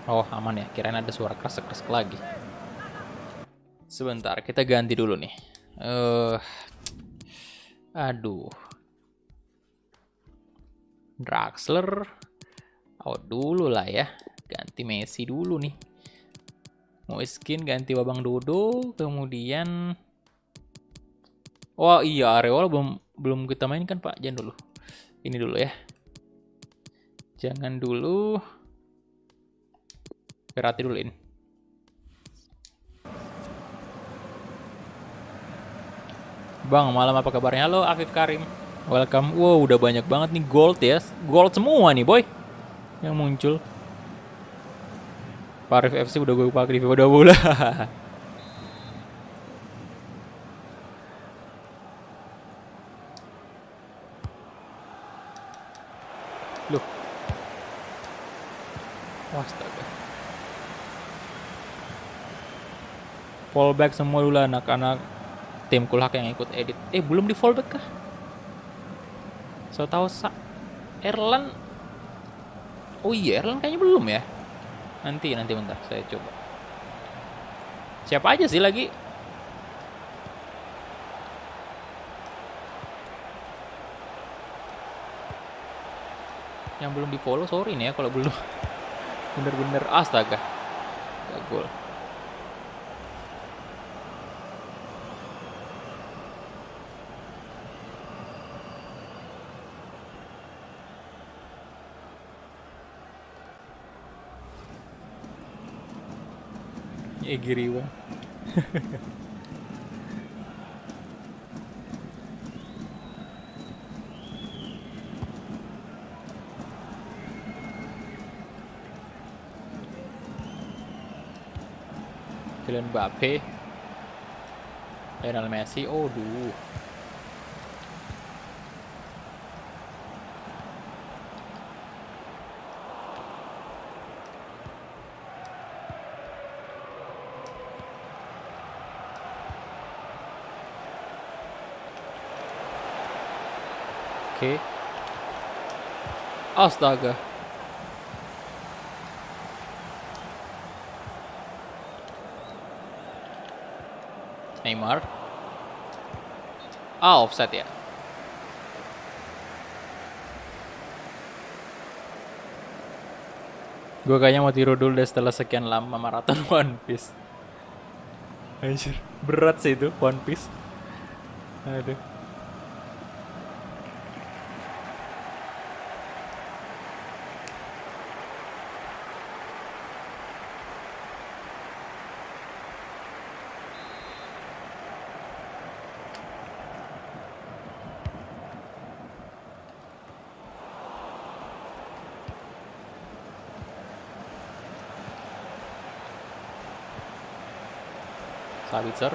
Oh, aman ya, kirain ada suara kresek-kresek lagi. Sebentar, kita ganti dulu nih. Aduh. Draxler out dulu lah ya. Ganti Messi dulu nih. Mungkin ganti Babang Dodo, kemudian oh iya, Areola belum kita mainkan Pak. Jangan dulu. Ini dulu ya. Jangan dulu. Berarti dulu ini. Bang, malam apa kabarnya? Halo Afif Karim. Welcome. Wow, udah banyak banget nih gold ya. Gold semua nih, boy. Yang muncul. Parif FC udah gue pakai di FIFA 20. Loh. Astaga. Fallback semua dulu anak-anak tim kulhak yang ikut edit. Belum di fallback kah? So tahu Erlan. Oh iya, Erlan kayaknya belum ya. Nanti bentar saya coba. Siapa aja sih lagi? Yang belum di follow, sorry nih ya kalau belum. Bener-bener astaga. Gak gol. Giriwa. Kylian Mbappe, Lionel Messi, duh. Oke. Astaga. Neymar. Offside ya. Gue kayaknya mau tidur dulu deh setelah sekian lama maraton One Piece. Anjir, berat sih itu One Piece. Aduh. Sabitzer.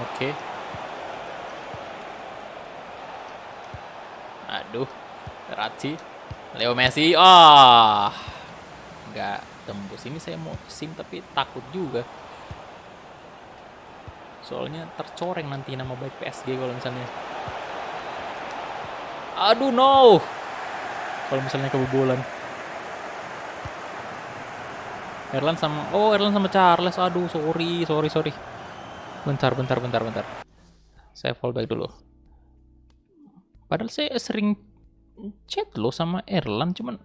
Oke. Aduh. Verratti. Leo Messi. Nggak tembus. Ini saya mau sim tapi takut juga. Soalnya tercoreng nanti nama baik PSG kalau misalnya. Aduh, no. Kalau misalnya kebobolan. Erlan sama Charles. Aduh, sorry. Bentar. Saya fallback dulu. Padahal saya sering chat loh sama Erlan, cuman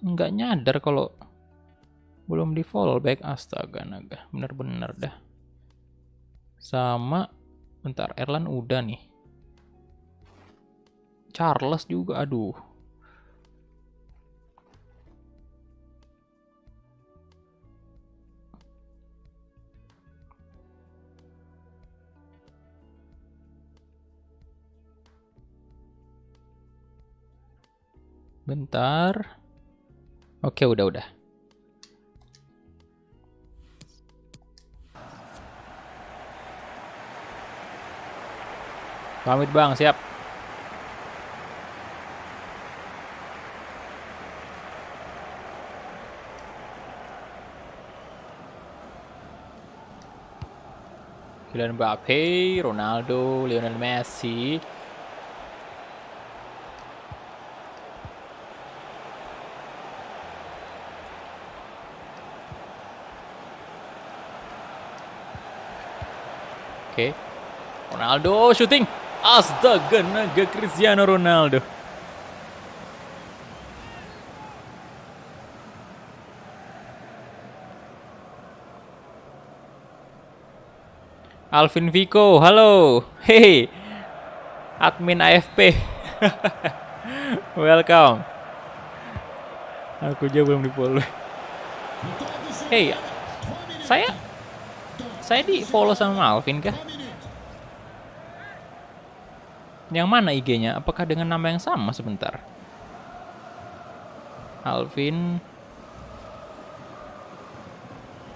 nggak nyadar kalau belum di fallback. Astaga naga, bener-bener dah. Sama, bentar, Erlan udah nih. Charles juga, aduh. Bentar. Oke, udah. Pamit bang, siap. Kylian Mbappe, Ronaldo, Lionel Messi. Oke. Ronaldo shooting. Astaga, naga Cristiano Ronaldo. Alvin Vico, halo. Hey. Admin AFP. Welcome. Aku aja belum di-follow. Hey, saya di-follow sama Alvin kah? Yang mana IG-nya? Apakah dengan nama yang sama? Sebentar. Alvin.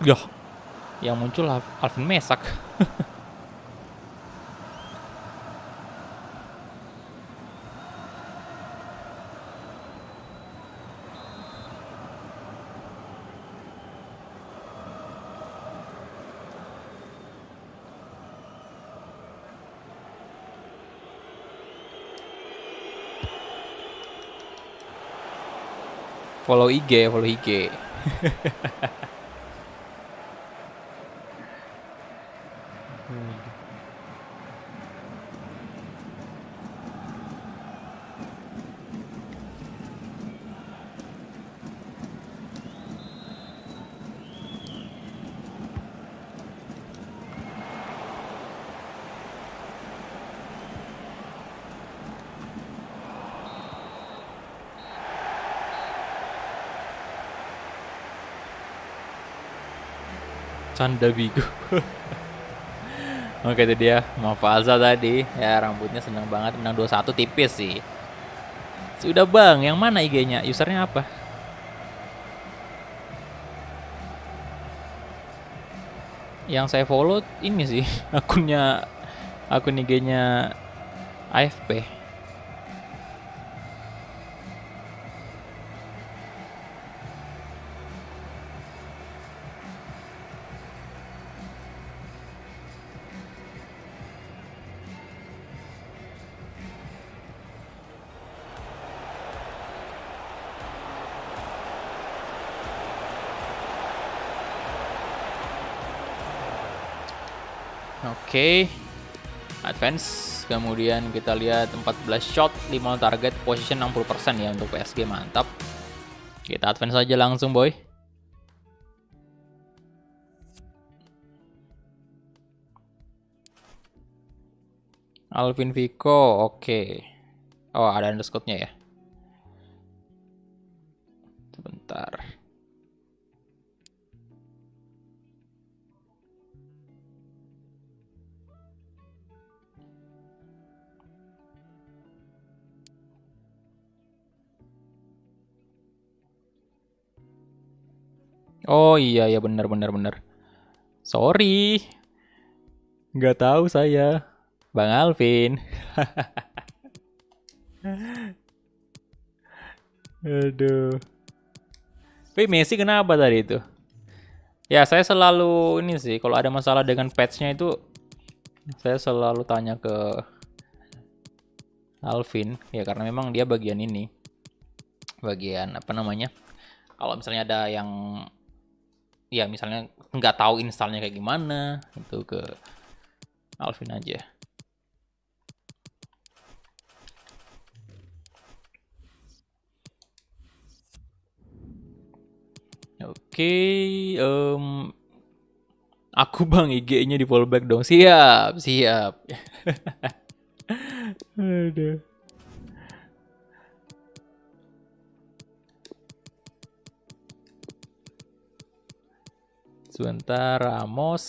Yah. Yang muncul Alvin Mesak. Follow IG, follow IG. Canda Bigo. Oke, itu dia Mafaza tadi. Ya, rambutnya seneng banget, menang 2-1 tipis sih. Sudah bang, yang mana IG-nya? Usernya apa? Yang saya follow ini sih, akun IG-nya AFP. Oke. Advance. Kemudian kita lihat 14 shot, 5 target, position 60% ya untuk PSG, mantap. Kita advance aja langsung, boy. Alvin Vico, oke. Oh, ada underscore-nya ya. Sebentar. Oh iya ya, benar. Sorry. Nggak tahu saya. Bang Alvin. Aduh. Tapi Messi kenapa tadi itu? Ya, saya selalu ini sih, kalau ada masalah dengan patch-nya itu saya selalu tanya ke Alvin, ya karena memang dia bagian ini. Bagian apa namanya? Kalau misalnya ada yang ya misalnya nggak tahu installnya kayak gimana, itu ke Alvin aja. Oke, aku bang IG-nya di follow back dong. Siap. Aduh. Sebentar, Ramos.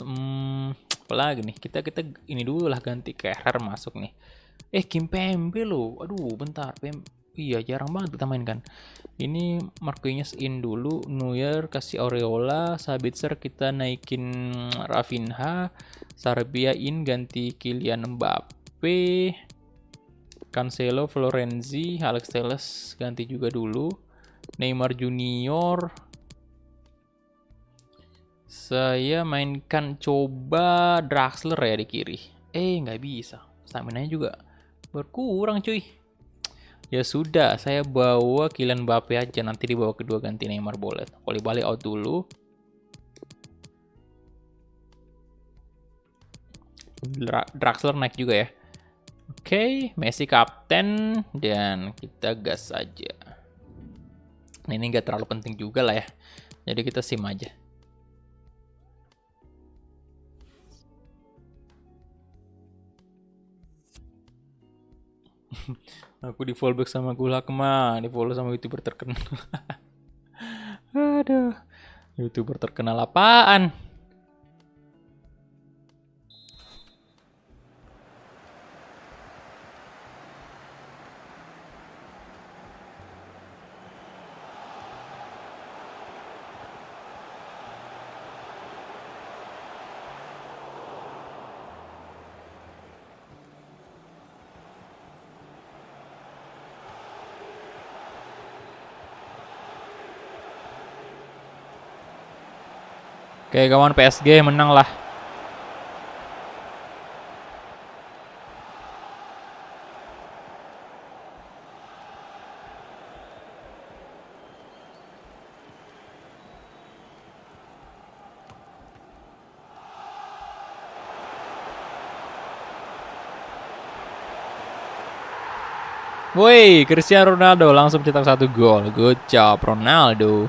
Apa lagi nih? Kita ini dulu lah, ganti Kehrer masuk nih. Kimpembe loh. Aduh, bentar. Iya, jarang banget kita mainkan. Ini Marquinhos in dulu, Neuer kasih Areola, Sabitzer kita naikin Rafinha, Sarabia in ganti Kylian Mbappe. Cancelo, Florenzi, Alex Telles ganti juga dulu. Neymar Junior. Saya mainkan coba Draxler ya di kiri. Nggak bisa. Stamina-nya juga berkurang cuy. Ya sudah, saya bawa Kylian Mbappe aja. Nanti dibawa kedua ganti Neymar boleh. Koulibaly out dulu. Draxler naik juga ya. Oke, Messi kapten dan kita gas aja. Ini nggak terlalu penting juga lah ya. Jadi kita sim aja. Aku di fallback sama Gulakma, di follow sama YouTuber terkenal. Aduh, YouTuber terkenal apaan? Oke kawan, PSG menang lah. Woi, Cristiano Ronaldo langsung cetak 1 gol. Good job Ronaldo.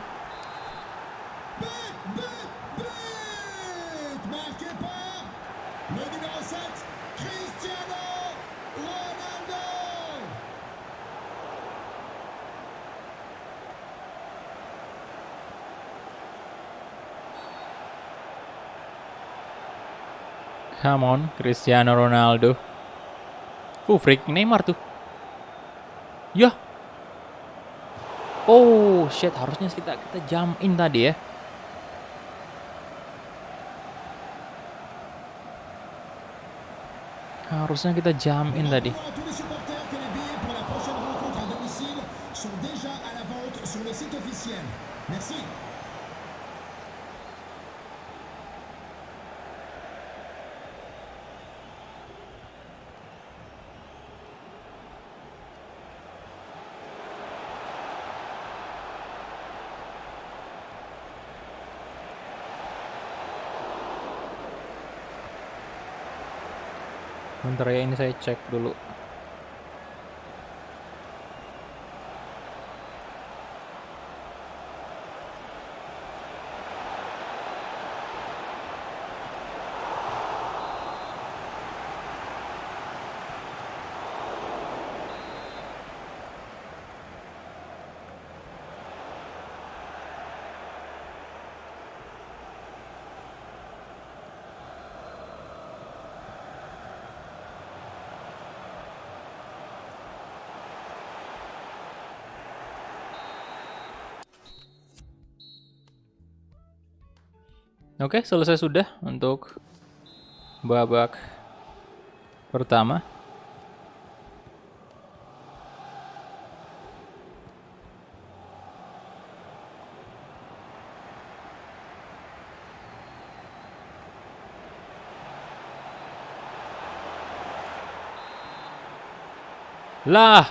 Marqué par le numéro 7, Cristiano Ronaldo. Come on, Cristiano Ronaldo. Freak Neymar tuh. Ya. Oh, shit, harusnya kita jump in tadi ya. Harusnya kita jump in tadi. Tous les supporters que les billets pour la prochaine rencontre à domicile sont déjà à la vente sur le site officiel. Merci. Bentar ya, ini saya cek dulu. Oke, selesai sudah untuk babak pertama. Lah,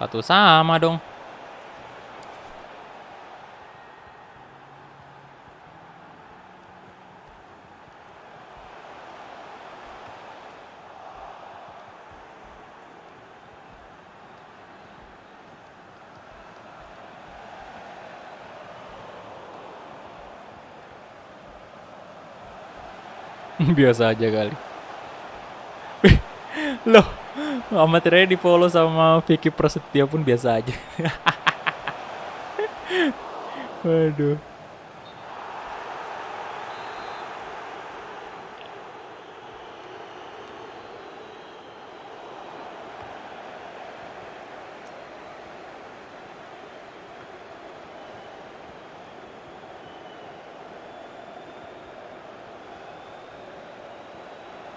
satu sama dong. Biasa aja kali. Loh, Ahmad Ray di follow sama Vicky Prasetya pun biasa aja. Waduh.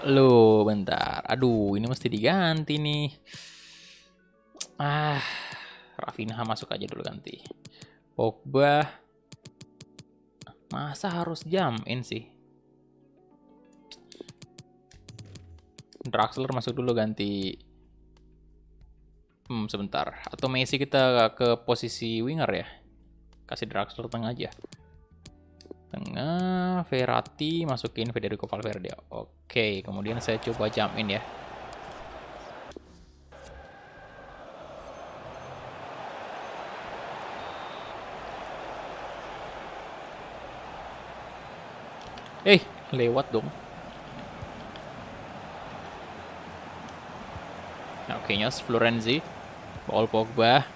Loh, bentar. Aduh, ini mesti diganti nih. Rafinha masuk aja dulu ganti. Pogba. Masa harus jam in sih? Draxler masuk dulu ganti. Sebentar. Atau Messi kita ke posisi winger ya? Kasih Draxler tengah aja. Tengah, Verratti masukin Federico Valverde. Oke, kemudian saya coba jump in ya. Lewat dong. Oke, nyos Florenzi. Ball Pogba.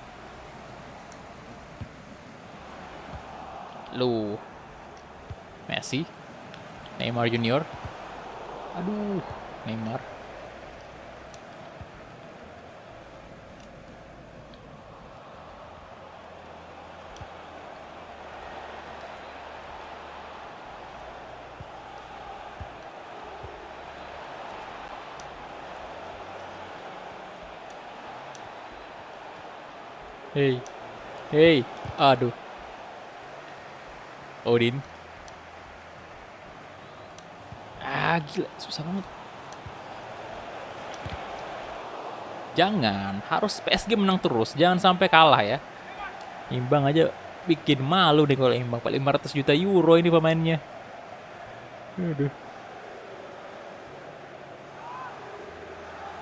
Lu Messi, Neymar Junior. Aduh, Neymar. Hey, aduh. Odin. Gila, susah banget. Jangan, harus PSG menang terus, jangan sampai kalah ya. Imbang aja bikin malu deh kalau imbang. 500 juta euro ini pemainnya. Aduh.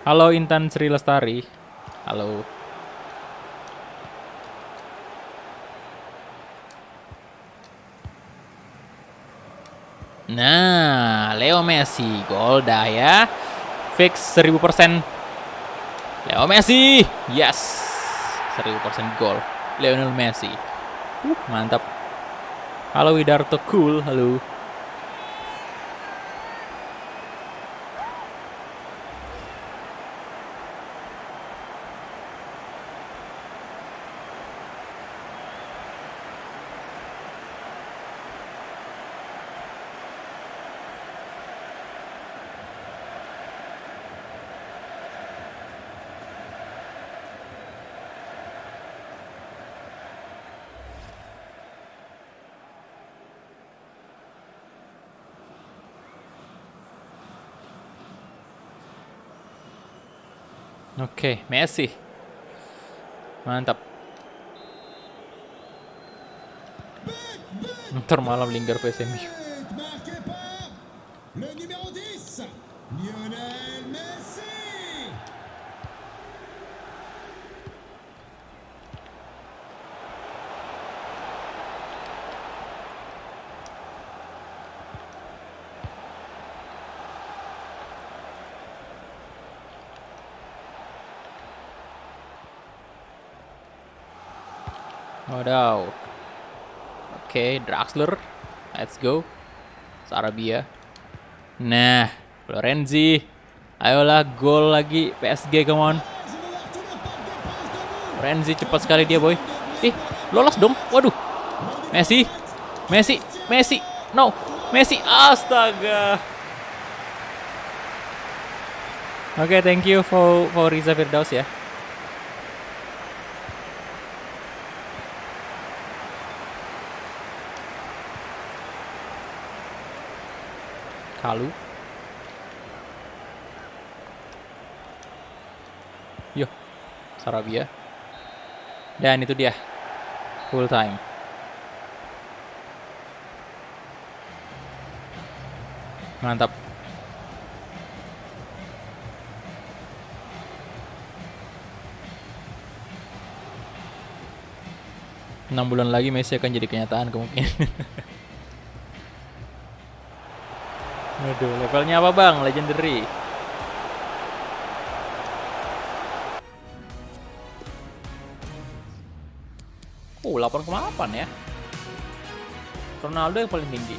Halo Intan Sri Lestari. Halo. Nah, Leo Messi gol dah ya. Fix 1000%. Leo Messi. Yes. 1000% gol. Lionel Messi. Mantap. Halo Widarto Cool, halo. Oke, Messi. Mantap. Ntar malam Lingard vs MU. Marqué par le numéro 10, Lionel Messi. Wadaw. Oke, Draxler. Let's go. Sarabia. Nah, Florenzi. Ayolah, gol lagi. PSG, come on. Florenzi cepat sekali dia, boy. Lolos dong. Waduh. Messi. Messi. Messi. No. Messi. Astaga. Oke, thank you for Riza Firdaus ya. Kalu. Yo, Sarabia. Dan itu dia. Full time. Mantap. Enam bulan lagi Messi akan jadi kenyataan kemungkinan. Aduh, levelnya apa bang? Legendary. Oh, 8,8 ya. Ronaldo yang paling tinggi.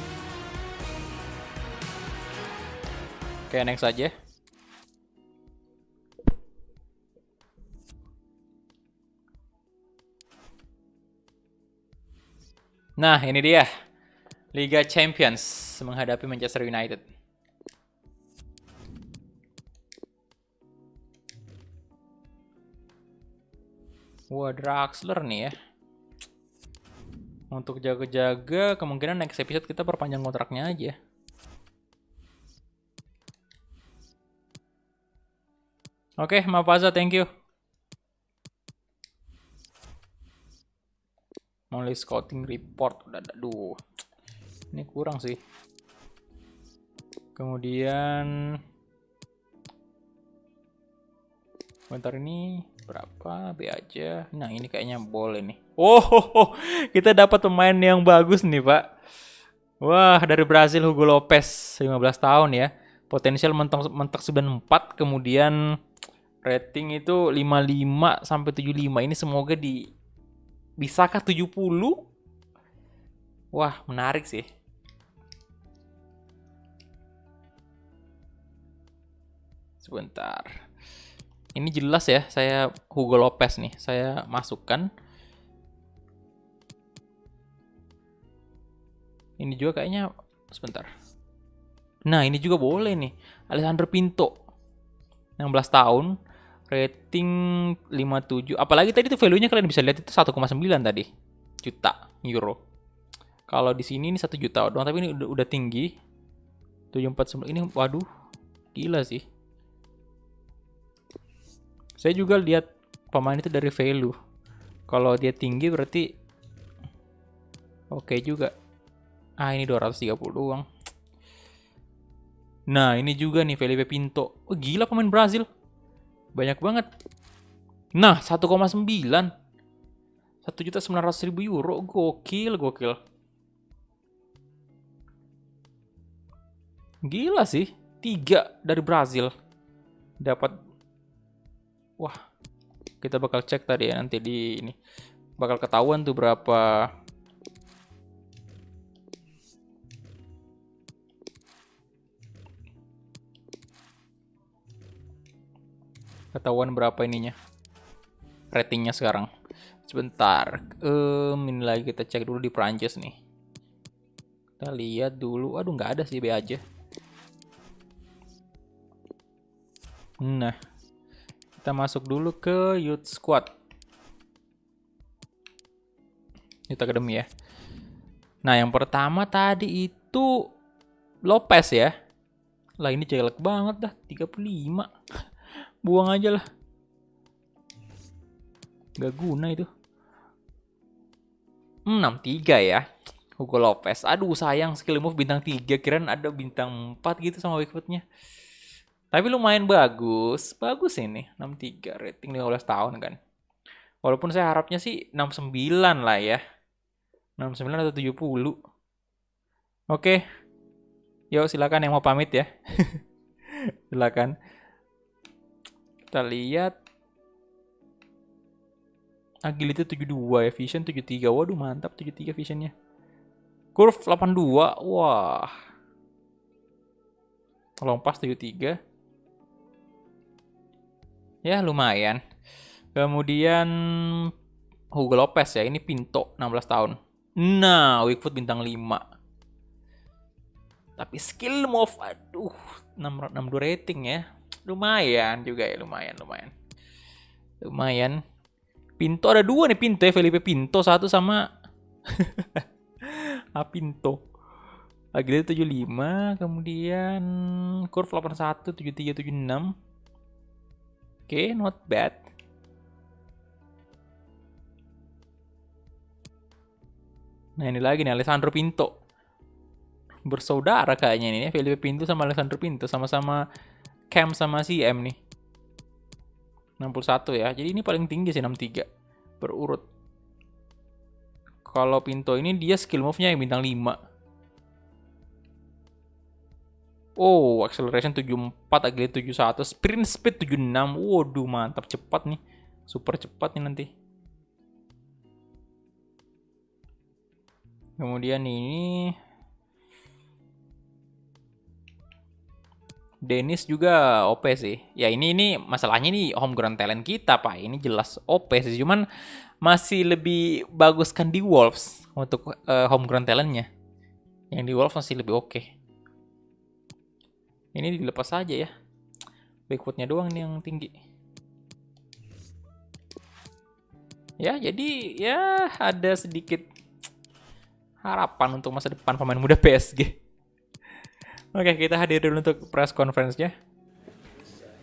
Oke, next aja. Nah, ini dia. Liga Champions menghadapi Manchester United. Wah, Draxler nih ya. Untuk jaga-jaga, kemungkinan next episode kita perpanjang kontraknya aja. Oke, Mafaza, thank you. Only scouting report. Aduh, ini kurang sih. Kemudian bentar, ini berapa? B aja. Nah, ini kayaknya boleh nih. Oh, kita dapat pemain yang bagus nih, Pak. Wah, dari Brazil, Hugo Lopez, 15 tahun ya. Potensial mentok 94, kemudian rating itu 55 sampai 75. Ini semoga bisakah 70? Wah, menarik sih. Sebentar. Ini jelas ya, saya Hugo Lopez nih, saya masukkan. Ini juga kayaknya, sebentar. Nah, ini juga boleh nih. Alessandro Pinto, 16 tahun, rating 57. Apalagi tadi tuh value-nya kalian bisa lihat itu 1,9 tadi. Juta euro. Kalau di sini ini 1 juta doang, tapi ini udah tinggi. 749. Ini waduh, gila sih. Saya juga lihat pemain itu dari value. Kalau dia tinggi berarti oke juga. Ah, ini 230 doang. Nah, ini juga nih Felipe Pinto. Oh, gila pemain Brazil. Banyak banget. Nah, 1,9. 1.900.000 euro. Gokil. Gila sih. 3 dari Brazil. Dapat. Wah. Kita bakal cek tadi ya nanti di ini. Bakal ketahuan tuh berapa. Ketahuan berapa ininya. Ratingnya sekarang. Sebentar. Ini lagi kita cek dulu di Prancis nih. Kita lihat dulu. Aduh, nggak ada sih, B aja. Nah. Kita masuk dulu ke Youth Squad. Youth Academy ya. Nah, yang pertama tadi itu Lopez ya. Lah, ini jelek banget dah. 35. Buang aja lah. Gak guna itu. 63 ya. Hugo Lopez. Aduh, sayang skill move bintang 3. Kirain ada bintang 4 gitu sama Wickfootnya. Tapi lumayan bagus. Bagus ini. 63. Rating 15 tahun kan. Walaupun saya harapnya sih 69 lah ya. 69 atau 70. Oke. Yuk, silakan yang mau pamit ya. Silakan. Kita lihat. Agility 72 ya, Vision 73. Waduh, mantap 73 Visionnya. Curve 82. Wah. Long pass 73. Ya, lumayan. Kemudian Hugo Lopez ya, ini Pinto 16 tahun. Nah, Wickfoot bintang 5. Tapi skill move, aduh, 62 rating ya. Lumayan juga ya, lumayan. Pinto ada 2 nih, Pinto ya, Felipe Pinto, 1 sama Pinto. Agility 75, kemudian Curve 81, 73, 76. Oke, not bad. Nah, ini lagi nih Alessandro Pinto. Bersaudara kayaknya ini ya, Felipe Pinto sama Alessandro Pinto, sama-sama Cam sama CM nih. 61 ya. Jadi ini paling tinggi sih 63. Berurut. Kalau Pinto ini dia skill move-nya yang bintang 5. Oh, acceleration 74, agility 71, sprint speed 76. Waduh, mantap, cepat nih. Super cepat nih nanti. Kemudian ini Dennis juga OP sih. Ya ini masalahnya nih homegrown talent kita, Pak. Ini jelas OP sih, cuman masih lebih baguskan di Wolves untuk homegrown talentnya. Yang di Wolves masih lebih oke. Ini dilepas aja ya. Backfootnya doang nih yang tinggi. Ya, jadi ya ada sedikit harapan untuk masa depan pemain muda PSG. Oke, kita hadir dulu untuk press conference-nya.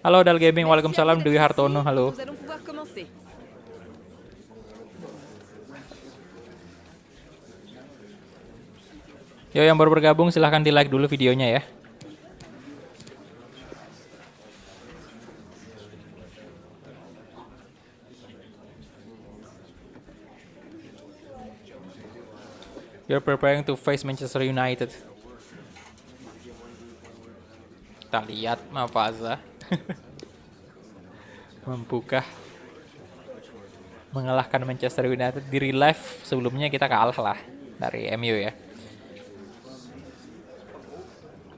Halo Dal Gaming, waalaikumsalam. Dwi Hartono, halo. Nous allons pouvoir commencer. Yo, yang baru bergabung silahkan di like dulu videonya ya. You're preparing to face Manchester United. Kita lihat Mafaza. Mampukah mengalahkan Manchester United di real life? Sebelumnya kita kalah lah dari MU ya.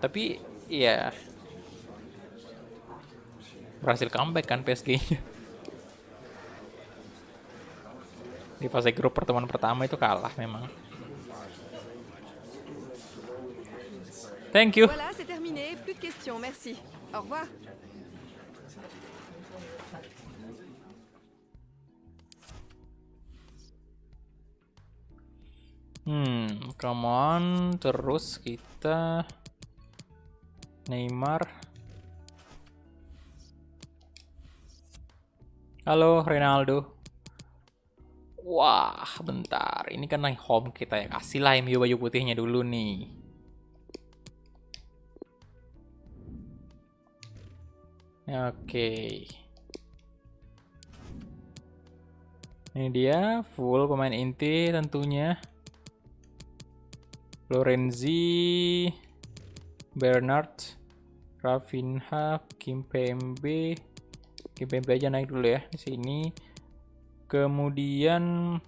Tapi ya berhasil comeback kan PSG-nya. Di fase grup pertemuan pertama itu kalah memang. Thank you. Voilà, c'est terminé. Plus de questions, merci. Au revoir. Come on. Terus kita Neymar. Halo Ronaldo. Wah, bentar. Ini kan home kita ya. Kasihlah MU baju putihnya dulu nih. Oke. Ini dia full pemain inti tentunya. Lorenzi, Bernard, Rafinha, Kimpembe. Kimpembe aja naik dulu ya di sini. Kemudian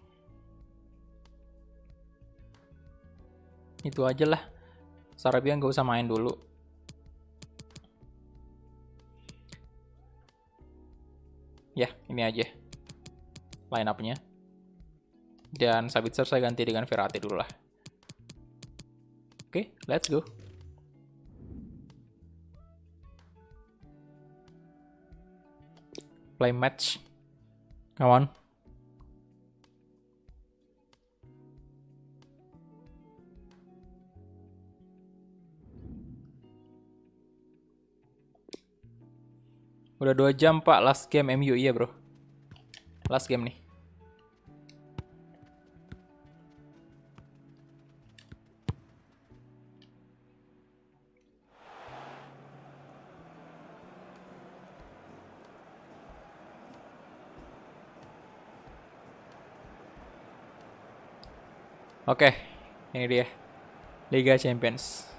itu aja lah. Sarabia nggak usah main dulu. Ya, ini aja line up-nya. Dan Sabitzer saya ganti dengan Verratti dulu lah. Oke, let's go. Play match. Come on. Udah 2 jam pak, last game MU, iya bro. Last game nih. Oke, ini dia Liga Champions.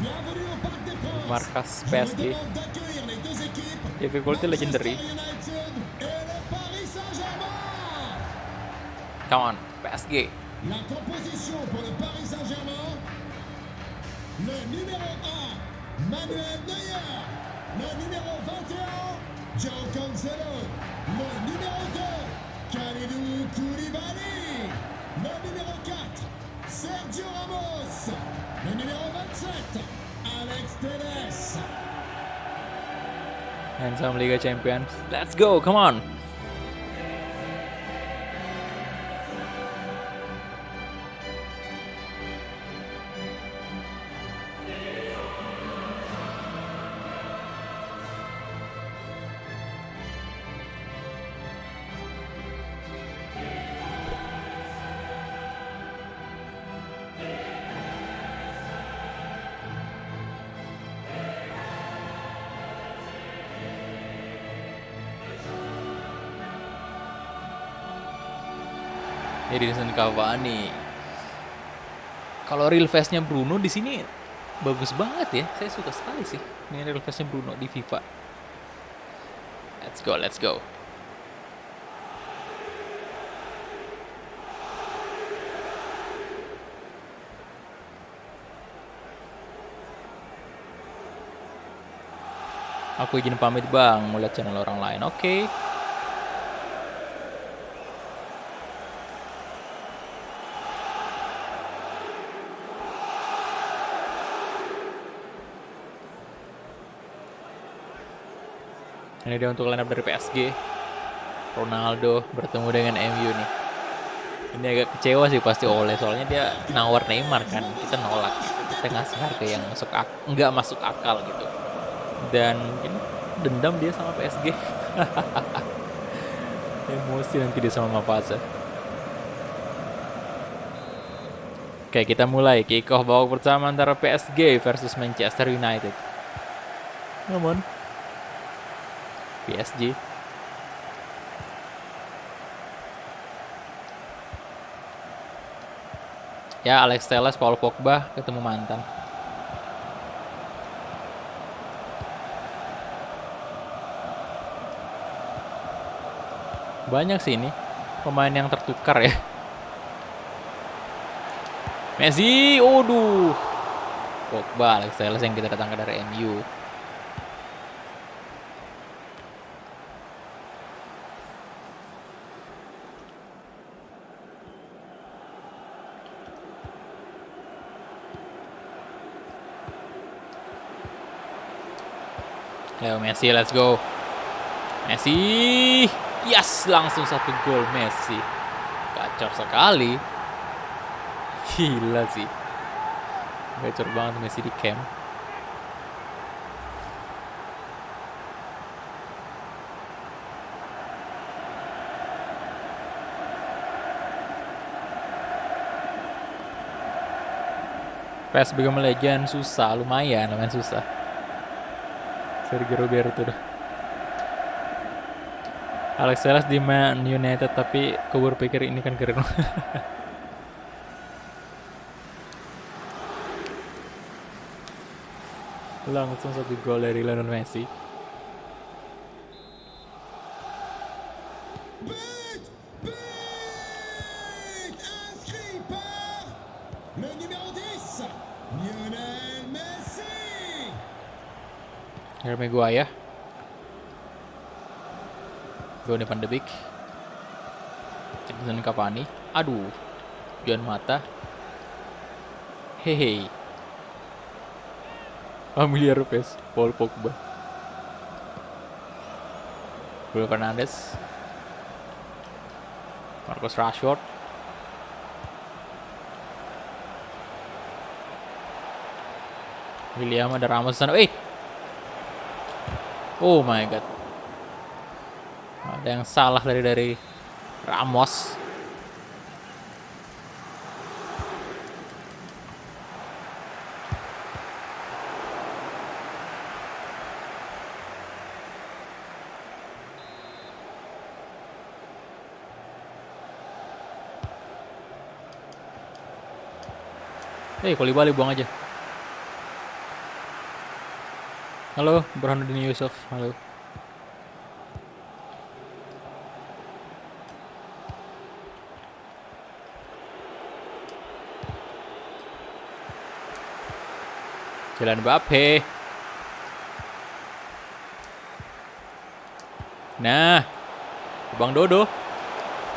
Bienvenue au Parc des Princes. Markas Je vous PSG. demande d'accueillir les deux équipes. Difficulty legendary. Manchester United et le Paris Saint-Germain. Come on, PSG. La composition pour le Paris Saint-Germain. Le numéro 1, Manuel Neuer. Le numéro 21, Joe Cancelo. Le numéro 2, Kalidou Koulibaly. Le numéro 4, Sergio Ramos. Le numéro 27, Alex Telles. Handsome Liga Champions. Let's go, come on. Edinson Cavani. Kalau real face-nya Bruno di sini bagus banget ya. Saya suka sekali sih. Ini real face-nya Bruno di FIFA. Let's go, let's go. Aku izin pamit bang, mau lihat channel orang lain. Oke. Ini dia untuk line up dari PSG. Ronaldo bertemu dengan MU nih. Ini agak kecewa sih pasti Ole, soalnya dia nawar Neymar kan, kita nolak. Kita ngasih harga yang nggak masuk akal gitu. Dan ini dendam dia sama PSG. Emosi nanti dia sama Mapasa. Oke, kita mulai kick off babak pertama antara PSG versus Manchester United. Come on. PSG. Ya, Alex Telles, Paul Pogba ketemu mantan. Banyak sih ini pemain yang tertukar ya. Messi, aduh. Pogba, Alex Telles yang kita datangkan dari MU. Leo Messi, let's go. Messi, yes, langsung 1 gol Messi. Gacor sekali. Gila sih. Gacor banget Messi di camp. PES Become Legend susah, lumayan susah. Sergio Roberto dah. Alex Telles di Man United, tapi gue berpikir ini kan keren. Langsung 1 gol dari Lionel Messi. But inscrit par le numéro 10, Lionel Messi. Harry Maguire. Donny van de Beek. Edinson Cavani. Aduh. Juan Mata. Hehe. Amelia Lopez, Paul Pogba. Bruno Fernandes. Marcus Rashford. William, ada Ramos sana. Oh my god. Ada yang salah dari Ramos. Koulibaly buang aja. Halo, Burhanuddin Yusuf. Halo. Kylian Mbappe. Nah, Bang Dodo.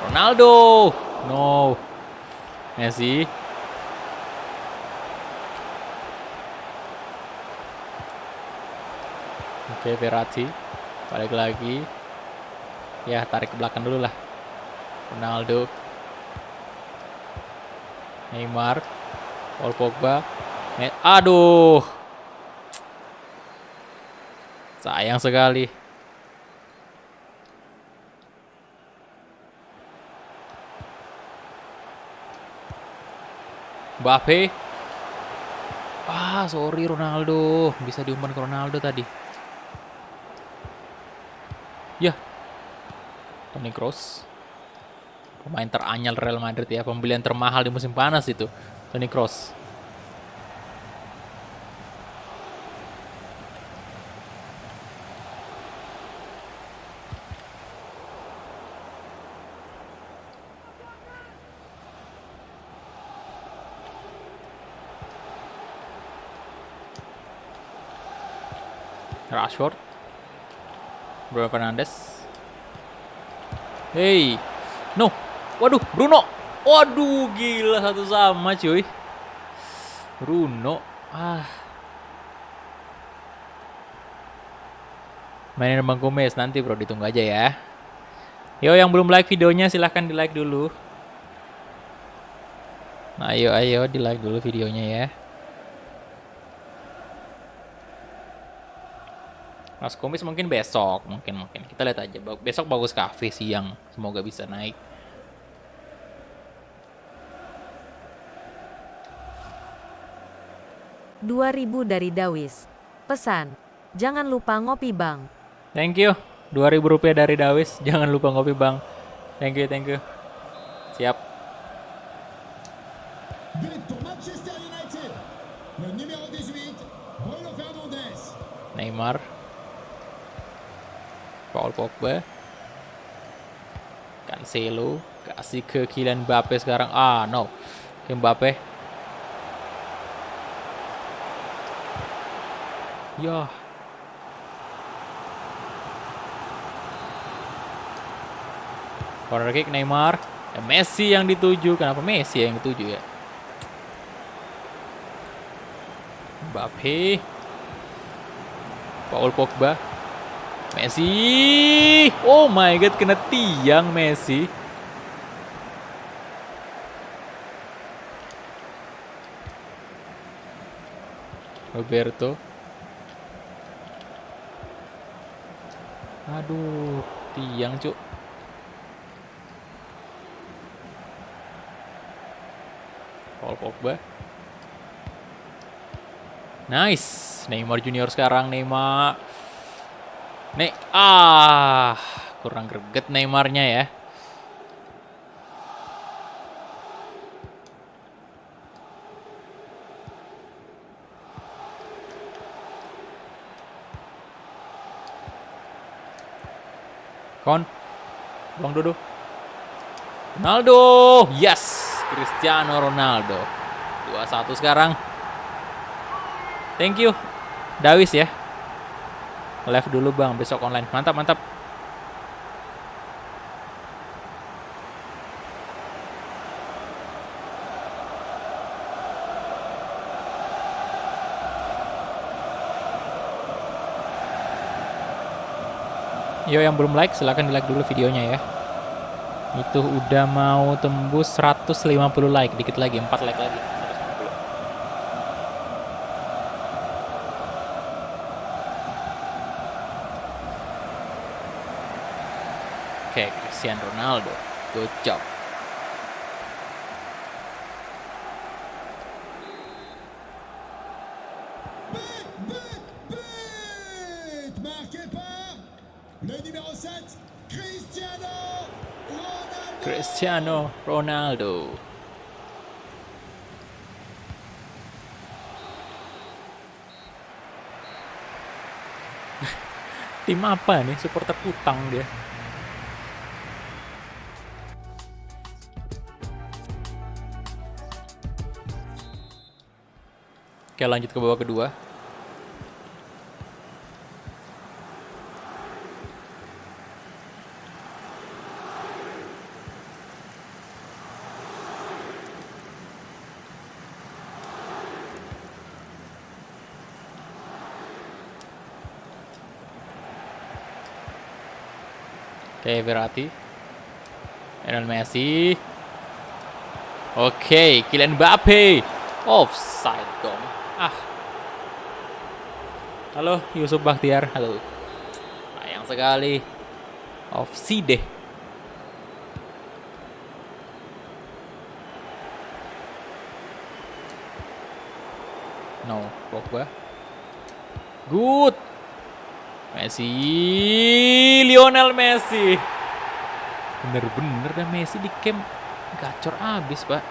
Ronaldo. No. Messi. Oke, Verratti. Balik lagi. Ya, tarik ke belakang dulu lah. Ronaldo. Neymar. Paul Pogba. Aduh. Sayang sekali. Mbappe. Sorry Ronaldo. Bisa diumpan ke Ronaldo tadi. Ya. Toni Kroos. Pemain teranyal Real Madrid ya. Pembelian termahal di musim panas itu. Toni Kroos. Rashford. Bruno Fernandes. Hey. No. Waduh, Bruno. Waduh, gila, satu sama cuy. Bruno. Mainin Bang Gomez nanti bro, ditunggu aja ya. Yo yang belum like videonya silahkan di like dulu. Ayo di like dulu videonya ya. Mas Gomez mungkin besok, mungkin kita lihat aja. Besok bagus Cafe siang, semoga bisa naik. Rp2.000 dari Dawis. Pesan, jangan lupa ngopi bang. Thank you. Rp2.000 dari Dawis. Jangan lupa ngopi bang. Thank you. Siap. But pour Manchester United, le numéro 18, Bruno Fernandes. Neymar. Paul Pogba. Cancelo. Kasih ke Kylian Mbappe sekarang. No. Ke Mbappe. Ya. Corner kick Neymar. Messi yang dituju. Kenapa Messi yang dituju ya? Mbappe. Paul Pogba. Messi. Oh my god, kena tiang Messi. Roberto. Aduh, tiang cuk. Paul Pogba. Nice. Neymar Junior sekarang, Neymar. Kurang greget Neymarnya ya. Buang dulu. Ronaldo. Yes. Cristiano Ronaldo. 2-1 sekarang. Thank you. Dawis ya. Live dulu bang, besok online. Mantap. Yo yang belum like silahkan di like dulu videonya ya. Itu udah mau tembus 150 like, dikit lagi, 4 like lagi. 150. Oke, Cristiano Ronaldo. Good job. Marqué par le numéro 7, Cristiano Ronaldo. Cristiano Ronaldo. Tim apa nih? Supporter utang dia. Oke, lanjut ke babak kedua. Oke, Verratti. Lionel Messi. Oke, Kylian Mbappe. Offside dong. Halo, Yusuf Bakhtiar. Halo. Sayang sekali. Offside deh. No, Pogba. Good. Messi, Lionel Messi. Bener-bener dah Messi di camp gacor abis, Pak.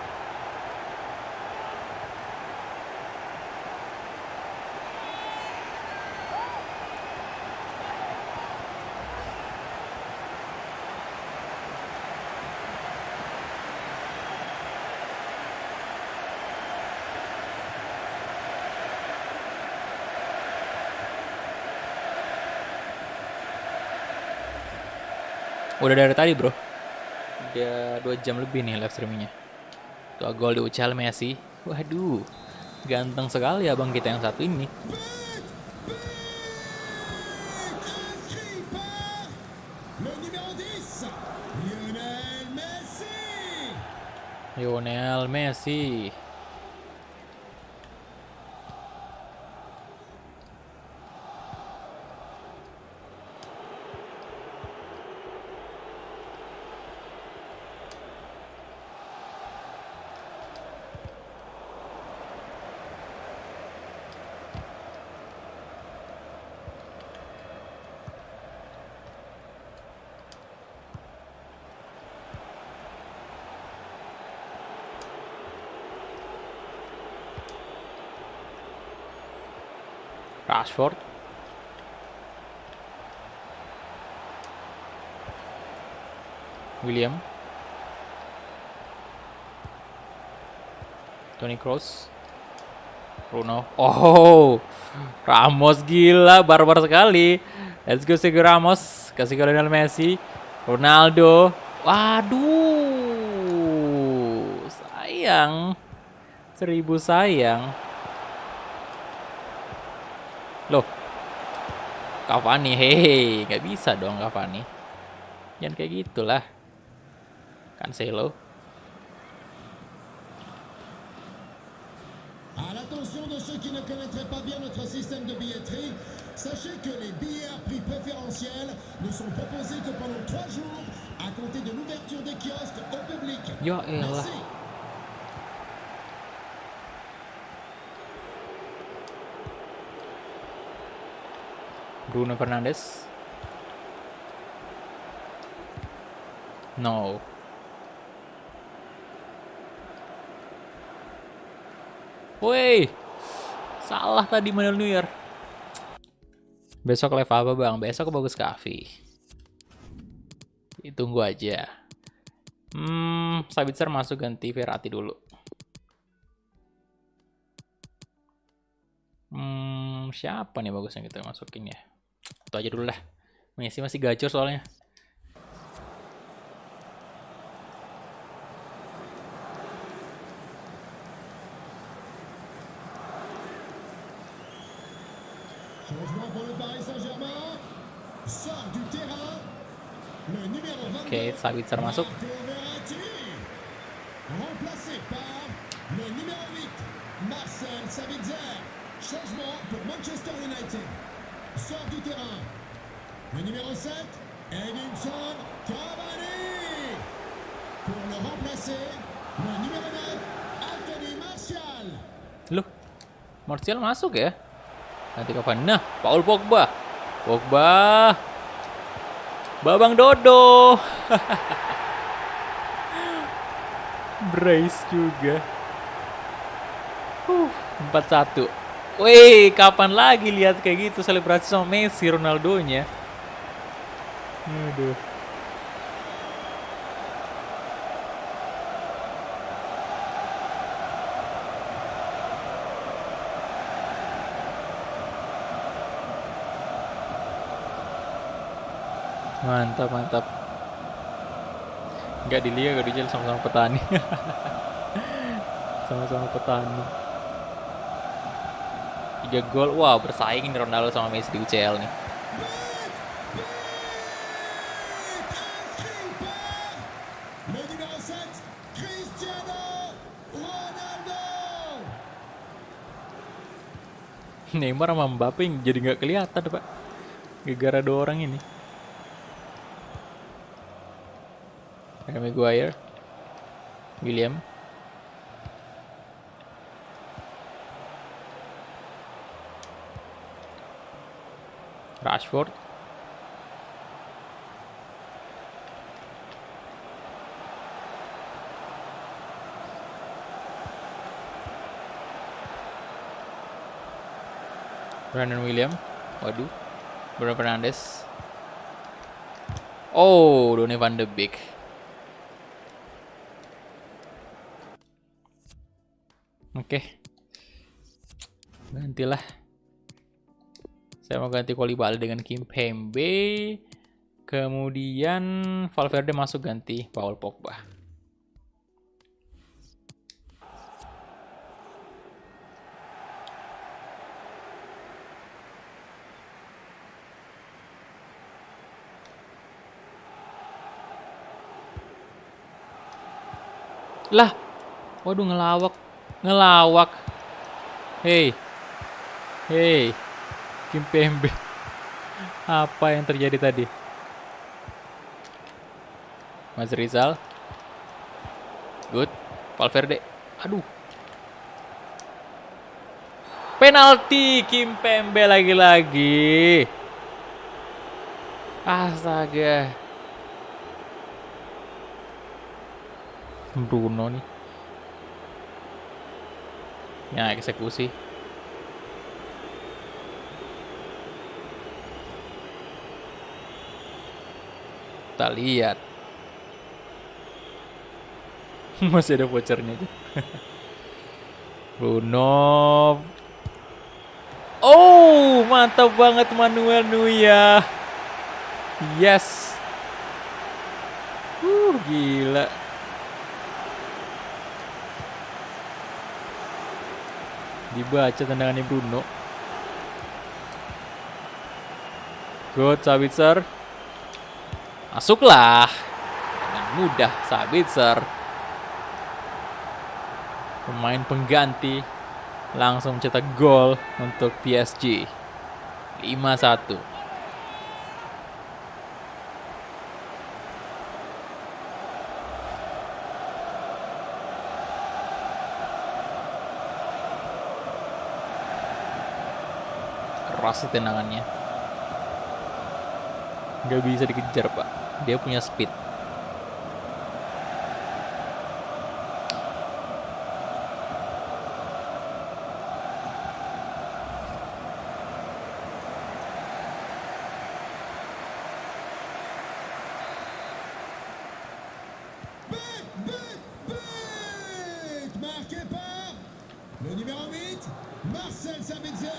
Udah dari tadi bro. Udah 2 jam lebih nih live streamingnya. Tuh gol di UCL Messi. Waduh, ganteng sekali abang kita yang satu ini. Lionel Messi. Rashford. William. Toni Kroos. Bruno. Oh, Ramos gila, barbar sekali. Let's go Sergio Ramos. Kasih ke Lionel Messi. Ronaldo. Waduh, sayang. 1000 sayang. Loh, Cavani, hehe, nggak bisa dong Cavani. Jangan kayak gitulah. Cancelo. À l'attention de ceux qui ne connaîtraient pas bien notre système de billetterie, sachez que les billets à prix préférentiel ne sont proposés que pendant 3 jours à compter de l'ouverture des kiosques au public. Ya elah. Merci. Bruno Fernandes. No. Woi, salah tadi Manuel Neuer. Besok live apa bang? Besok bagus Kavi. Tunggu aja. Sabitzer masuk ganti Verratti dulu. Siapa nih bagusnya kita masukin ya? Itu aja dulu lah. Messi masih gacor soalnya. Changement pour le Paris Saint-Germain. Sort du terrain. Le numéro 22. Oke, Sabitzer masuk. Marco Verratti. Remplacé par le numéro 8. Marcel Sabitzer. Changement pour Manchester United. Sort du terrain. Le numéro 7. Edinson Cavani. Pour le remplacer, le numéro 9. Anthony Martial. Loh, Martial masuk ya? Nanti kapan? Nah, Paul Pogba. Babang Dodo. Brace juga. 4-1. Wih, kapan lagi lihat kayak gitu selebrasi sama Messi, Ronaldo-nya. Aduh. Mantap. Nggak di Liga, nggak dijual, sama-sama petani. Sama-sama petani. 3 gol. Wow, bersaing ini Ronaldo sama Messi di UCL nih. Le numéro 7, Cristiano Ronaldo. Neymar sama Mbappe jadi nggak kelihatan, Pak. Gara-gara 2 orang ini. Maguire. William. Rashford. Brandon William. Waduh. Bruno Fernandes. Oh, Donny van de Beek. Oke. Gantilah. Saya mau ganti Koulibaly dengan Kimpembe. Kemudian Valverde masuk ganti Paul Pogba. Lah, Waduh, ngelawak. Ngelawak. Hey. Hey. Kimpembe. Apa yang terjadi tadi? Mas Rizal. Good. Valverde. Aduh. Penalti Kimpembe lagi-lagi. Astaga. Bruno nih. Ya, eksekusi. Kita lihat. Masih ada vouchernya aja. Bruno. Oh, mantap banget Manuel Neuer. Yes. Gila. Dibaca tendangannya Bruno. Good, Sabitzer. Masuklah. Dengan mudah Sabitzer. Pemain pengganti langsung cetak gol untuk PSG. 5-1. Keras tendangannya. Nggak bisa dikejar, Pak. Dia punya speed. Marqué par le numéro 8, Marcel Sabitzer.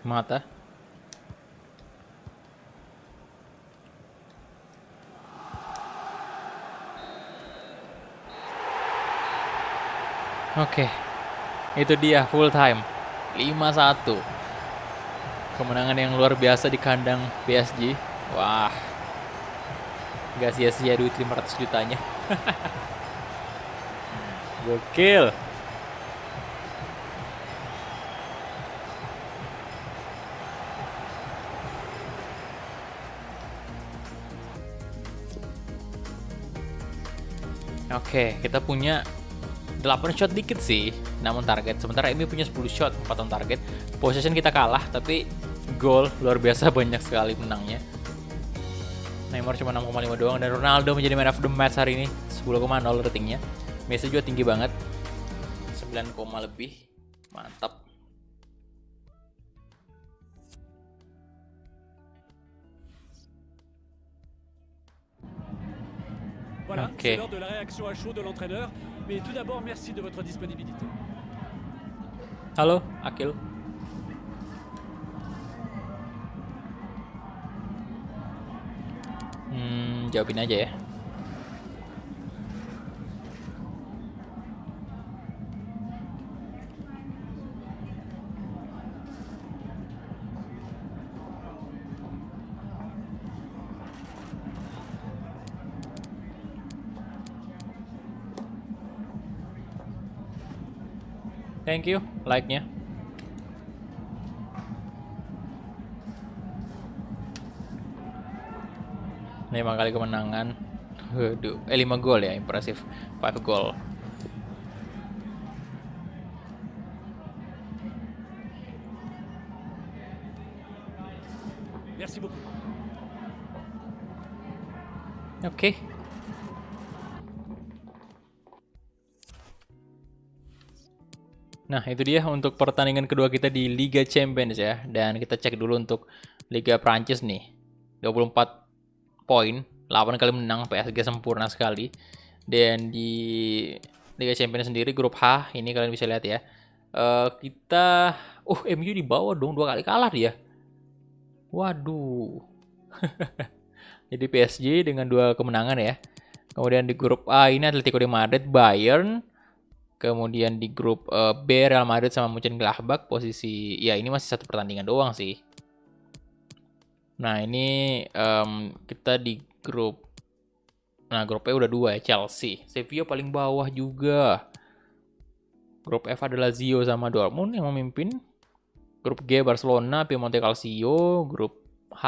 Mata. Oke. Itu dia full time. 5-1. Kemenangan yang luar biasa di kandang PSG. Wah. Gak sia-sia duit 500 jutanya. Gokil. Oke, kita punya 8 shot dikit sih, namun target. Sementara MU punya 10 shot, 4 on target. Possession kita kalah, tapi gol luar biasa banyak sekali menangnya. Neymar cuma 6,5 doang, dan Ronaldo menjadi man of the match hari ini. 10,0 ratingnya. Messi juga tinggi banget, 9, lebih. Mantap. Voilà, Ok. c'est l'heure de la réaction à chaud de l'entraîneur. Mais tout d'abord, merci de votre disponibilité. Halo, Akil. Jawabin aja ya. Thank you, like-nya. Ini 5 kali kemenangan. 5 gol ya, impresif. 5 gol. Merci beaucoup. Oke. Nah, itu dia untuk pertandingan kedua kita di Liga Champions ya. Dan kita cek dulu untuk Liga Prancis nih. 24 poin, 8 kali menang, PSG sempurna sekali. Dan di Liga Champions sendiri grup H, ini kalian bisa lihat ya. Kita MU di bawah dong, 2 kali kalah dia. Waduh. Jadi PSG dengan 2 kemenangan ya. Kemudian di grup A ini Atletico de Madrid, Bayern. Kemudian di grup B Real Madrid sama Mönchengladbach. Posisi ya ini masih 1 pertandingan doang sih. Nah, ini kita di grup. Nah, grup E udah 2 ya, Chelsea. Sevilla paling bawah juga. Grup F ada Lazio sama Dortmund yang memimpin. Grup G Barcelona, Piemonte Calcio. Grup H,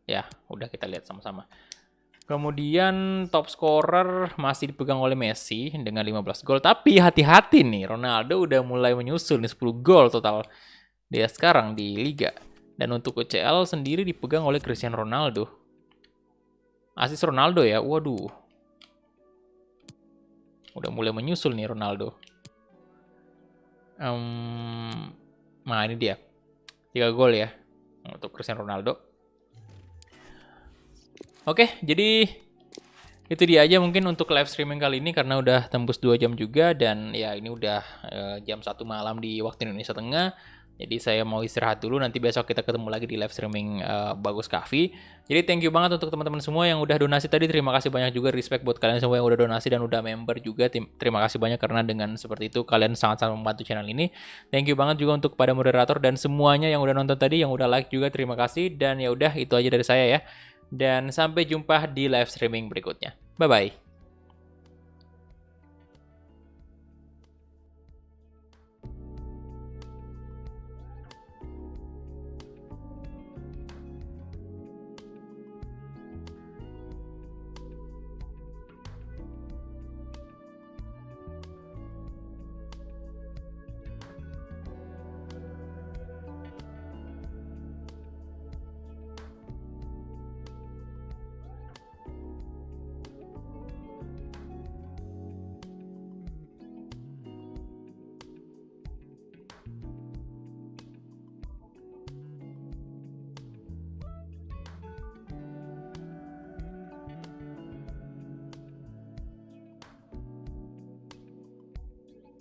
ya udah kita lihat sama-sama. Kemudian top scorer masih dipegang oleh Messi dengan 15 gol. Tapi hati-hati nih, Ronaldo udah mulai menyusul nih, 10 gol total dia sekarang di Liga. Dan untuk UCL sendiri dipegang oleh Cristiano Ronaldo. Asis Ronaldo ya, waduh. Udah mulai menyusul nih Ronaldo. Nah ini dia, 3 gol ya untuk Cristiano Ronaldo. Oke, jadi itu dia aja mungkin untuk live streaming kali ini karena udah tembus 2 jam juga. Dan ya ini udah jam 1 malam di waktu Indonesia Tengah. Jadi saya mau istirahat dulu, nanti besok kita ketemu lagi di live streaming Bagus Kahfi. Jadi thank you banget untuk teman-teman semua yang udah donasi tadi. Terima kasih banyak juga, respect buat kalian semua yang udah donasi dan udah member juga. Terima kasih banyak karena dengan seperti itu kalian sangat-sangat membantu channel ini. Thank you banget juga untuk pada moderator dan semuanya yang udah nonton tadi, yang udah like juga, terima kasih. Dan ya udah itu aja dari saya ya. Dan sampai jumpa di live streaming berikutnya. Bye-bye.